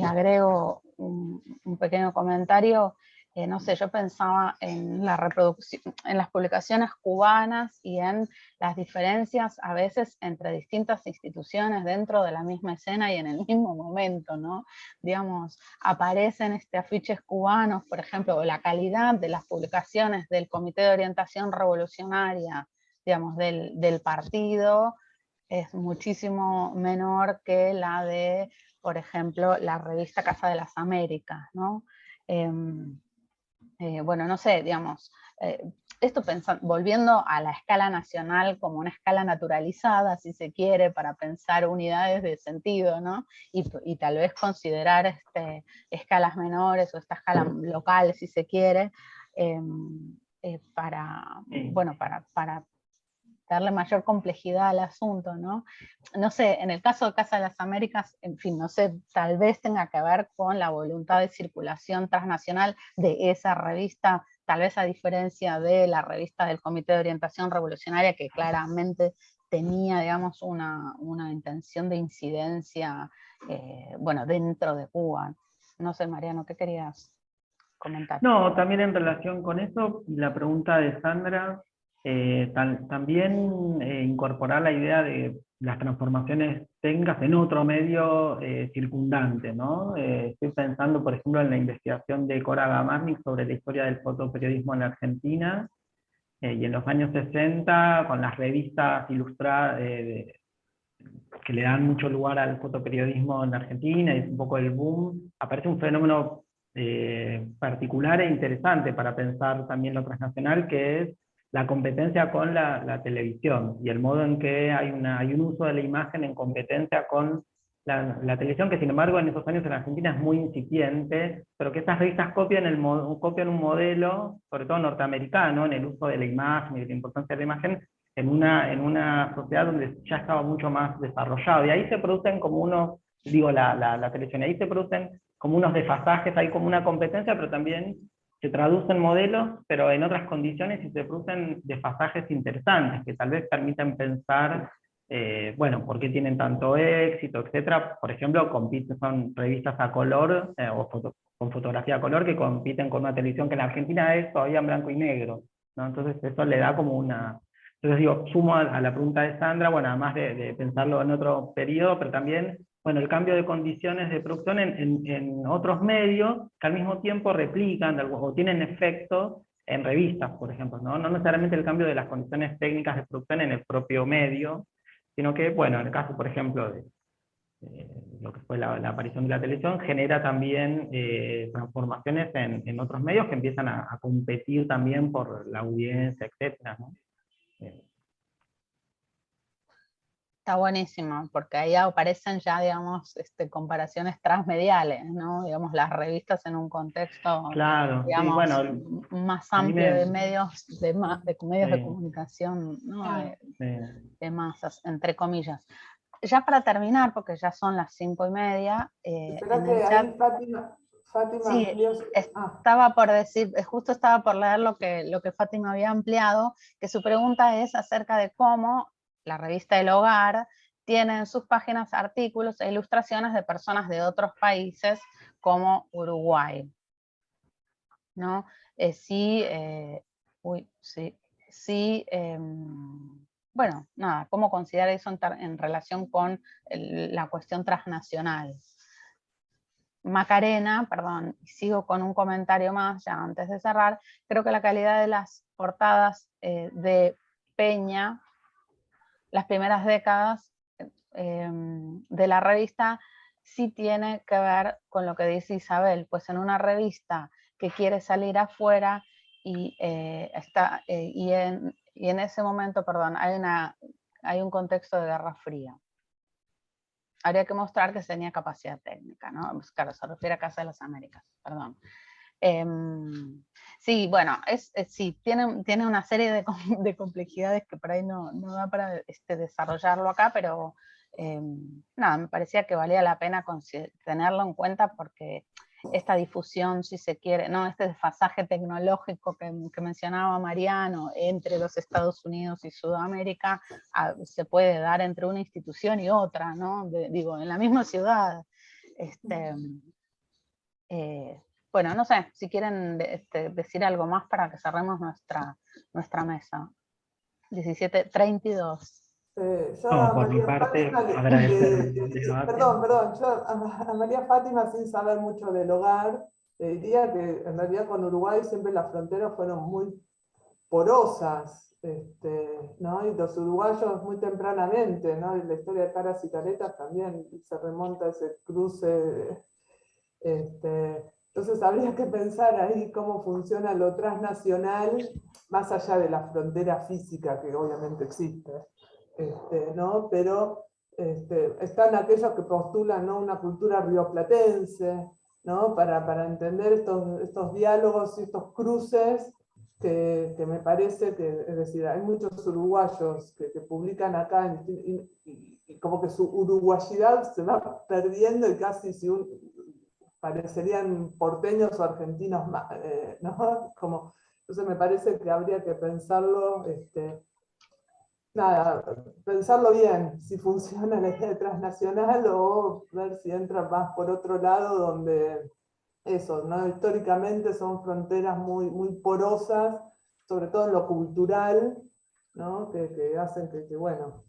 agrego un pequeño comentario, no sé, yo pensaba en la reproducción, en las publicaciones cubanas y en las diferencias a veces entre distintas instituciones dentro de la misma escena y en el mismo momento, ¿no? Digamos, aparecen afiches cubanos, por ejemplo, o la calidad de las publicaciones del Comité de Orientación Revolucionaria, digamos, del partido, es muchísimo menor que la de, por ejemplo, la revista Casa de las Américas, ¿no? Bueno, no sé, digamos, esto volviendo a la escala nacional como una escala naturalizada, si se quiere, para pensar unidades de sentido, ¿no? Y tal vez considerar escalas menores o esta escala local, si se quiere, bueno, para darle mayor complejidad al asunto, ¿no? No sé, en el caso de Casa de las Américas, en fin, no sé, tal vez tenga que ver con la voluntad de circulación transnacional de esa revista, tal vez a diferencia de la revista del Comité de Orientación Revolucionaria, que claramente tenía, digamos, una intención de incidencia, bueno, dentro de Cuba. No sé, Mariano, ¿qué querías comentar? No, también en relación con eso, la pregunta de Sandra, también incorporar la idea de las transformaciones técnicas en otro medio circundante, ¿no? Estoy pensando, por ejemplo, en la investigación de Cora Gamarnik sobre la historia del fotoperiodismo en Argentina, y en los años 60, con las revistas ilustradas, que le dan mucho lugar al fotoperiodismo en Argentina, y es un poco el boom, aparece un fenómeno particular e interesante para pensar también lo transnacional, que es la competencia con la televisión, y el modo en que hay un uso de la imagen en competencia con la televisión, que sin embargo en esos años en Argentina es muy incipiente, pero que estas revistas copian un modelo, sobre todo norteamericano, en el uso de la imagen y de la importancia de la imagen, en una sociedad donde ya estaba mucho más desarrollado. Y ahí se producen como unos, digo, la televisión, ahí se producen como unos desfasajes, hay como una competencia, pero también se traducen modelos, pero en otras condiciones, y se producen desfasajes interesantes, que tal vez permiten pensar, bueno, por qué tienen tanto éxito, etcétera. Por ejemplo, son revistas a color, con fotografía a color, que compiten con una televisión que en Argentina es todavía en blanco y negro, ¿no? Entonces eso le da como una... Entonces digo, sumo a la pregunta de Sandra, bueno, además de pensarlo en otro periodo, pero también, bueno, el cambio de condiciones de producción en otros medios que al mismo tiempo replican o tienen efecto en revistas, por ejemplo, ¿no? No necesariamente el cambio de las condiciones técnicas de producción en el propio medio, sino que, bueno, en el caso, por ejemplo, de lo que fue la aparición de la televisión, genera también transformaciones en otros medios que empiezan a competir también por la audiencia, etcétera, ¿no? Está buenísimo, porque ahí aparecen ya, digamos, comparaciones transmediales, ¿no? Digamos, las revistas en un contexto, claro, digamos, sí, bueno, más a mí amplio de medios, de medios de sí, comunicación, ¿no? sí. De masas, entre comillas. Ya para terminar, porque ya son las 5:30, Espera en que el chat, ahí Fátima sí, amplió. estaba por decir, justo estaba por leer lo que Fátima había ampliado, que su pregunta es acerca de cómo la revista El Hogar tiene en sus páginas artículos e ilustraciones de personas de otros países como Uruguay, ¿no? Bueno, nada, cómo considerar eso en relación con la cuestión transnacional. Macarena, perdón, sigo con un comentario más ya antes de cerrar, creo que la calidad de las portadas de Peña, las primeras décadas de la revista, sí tiene que ver con lo que dice Isabel, pues en una revista que quiere salir afuera y en ese momento, perdón, hay un contexto de Guerra Fría. Habría que mostrar que tenía capacidad técnica, ¿no? Pues claro, se refiere a Casa de las Américas, perdón. Sí, bueno, sí, tiene una serie de complejidades que por ahí no da para desarrollarlo acá, pero nada, me parecía que valía la pena tenerlo en cuenta porque esta difusión, si se quiere, ¿no? Este desfasaje tecnológico que mencionaba Mariano entre los Estados Unidos y Sudamérica se puede dar entre una institución y otra, ¿no? Digo, en la misma ciudad. Bueno, no sé, si quieren decir algo más para que cerremos nuestra mesa. 17:32. Yo No, a por mi María parte, Fátima agradecer el debate. perdón, yo a María Fátima, sin saber mucho del hogar, le diría que en realidad con Uruguay siempre las fronteras fueron muy porosas, ¿no? Y los uruguayos muy tempranamente, ¿no? Y la historia de Caras y Caretas también se remonta a ese cruce. Entonces habría que pensar ahí cómo funciona lo transnacional, más allá de la frontera física que obviamente existe, ¿no? Pero están aquellos que postulan, ¿no?, una cultura rioplatense, ¿no?, para entender estos diálogos y estos cruces que me parece que, es decir, hay muchos uruguayos que publican acá y como que su uruguayidad se va perdiendo y casi parecerían porteños o argentinos más, ¿no? Entonces me parece que habría que pensarlo, pensarlo bien, si funciona la idea de transnacional o ver si entra más por otro lado donde eso, ¿no? Históricamente son fronteras muy, muy porosas, sobre todo en lo cultural, ¿no? Que hacen que bueno,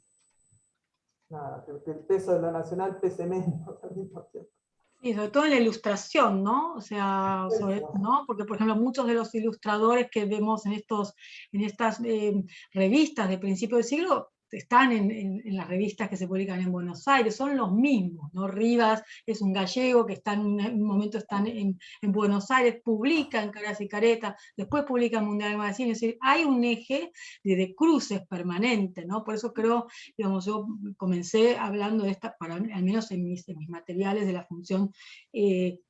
que el peso de lo nacional pese menos al mismo tiempo. Y sobre todo en la ilustración, ¿no? O sea, ¿no? Porque, por ejemplo, muchos de los ilustradores que vemos en estas revistas de principio del siglo están en las revistas que se publican en Buenos Aires, son los mismos, ¿no? Rivas es un gallego que está en un momento en Buenos Aires, publica en Caras y Caretas, después publica en Mundial Magazine, es decir, hay un eje de cruces permanente, ¿no? Por eso creo, digamos, yo comencé hablando de esta, al menos en mis materiales, de la función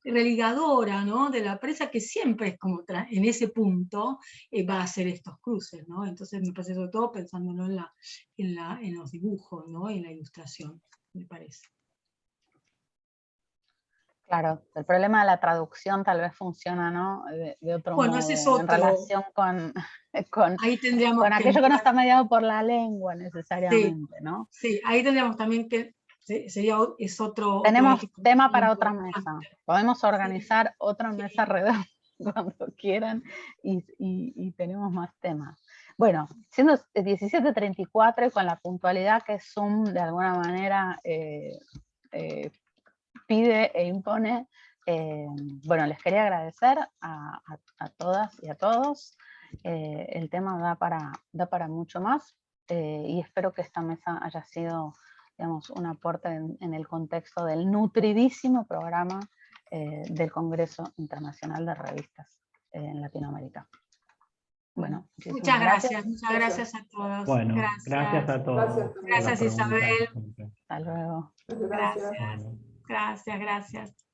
religadora, ¿no?, de la prensa, que siempre es como en ese punto va a hacer estos cruces, ¿no? Entonces me parece, sobre todo pensándolo en los dibujos, ¿no?, y en la ilustración, me parece. Claro, el problema de la traducción tal vez funciona, ¿no?, de otro modo, Ese es otro. en relación con Ahí tendríamos con aquello que no está mediado por la lengua necesariamente, ¿no? Sí, ahí tendríamos también que, es otro... Tenemos otro tema para otra mesa. Podemos organizar otra mesa redonda cuando quieran y tenemos más temas. Bueno, siendo 17:34 y con la puntualidad que Zoom de alguna manera pide e impone, bueno, les quería agradecer a todas y a todos. El tema da para mucho más y espero que esta mesa haya sido, digamos, un aporte en el contexto del nutridísimo programa del Congreso Internacional de Revistas en Latinoamérica. Bueno, muchas gracias a todos. Bueno, gracias a todos. Gracias, Isabel. Hasta luego. Gracias. Gracias.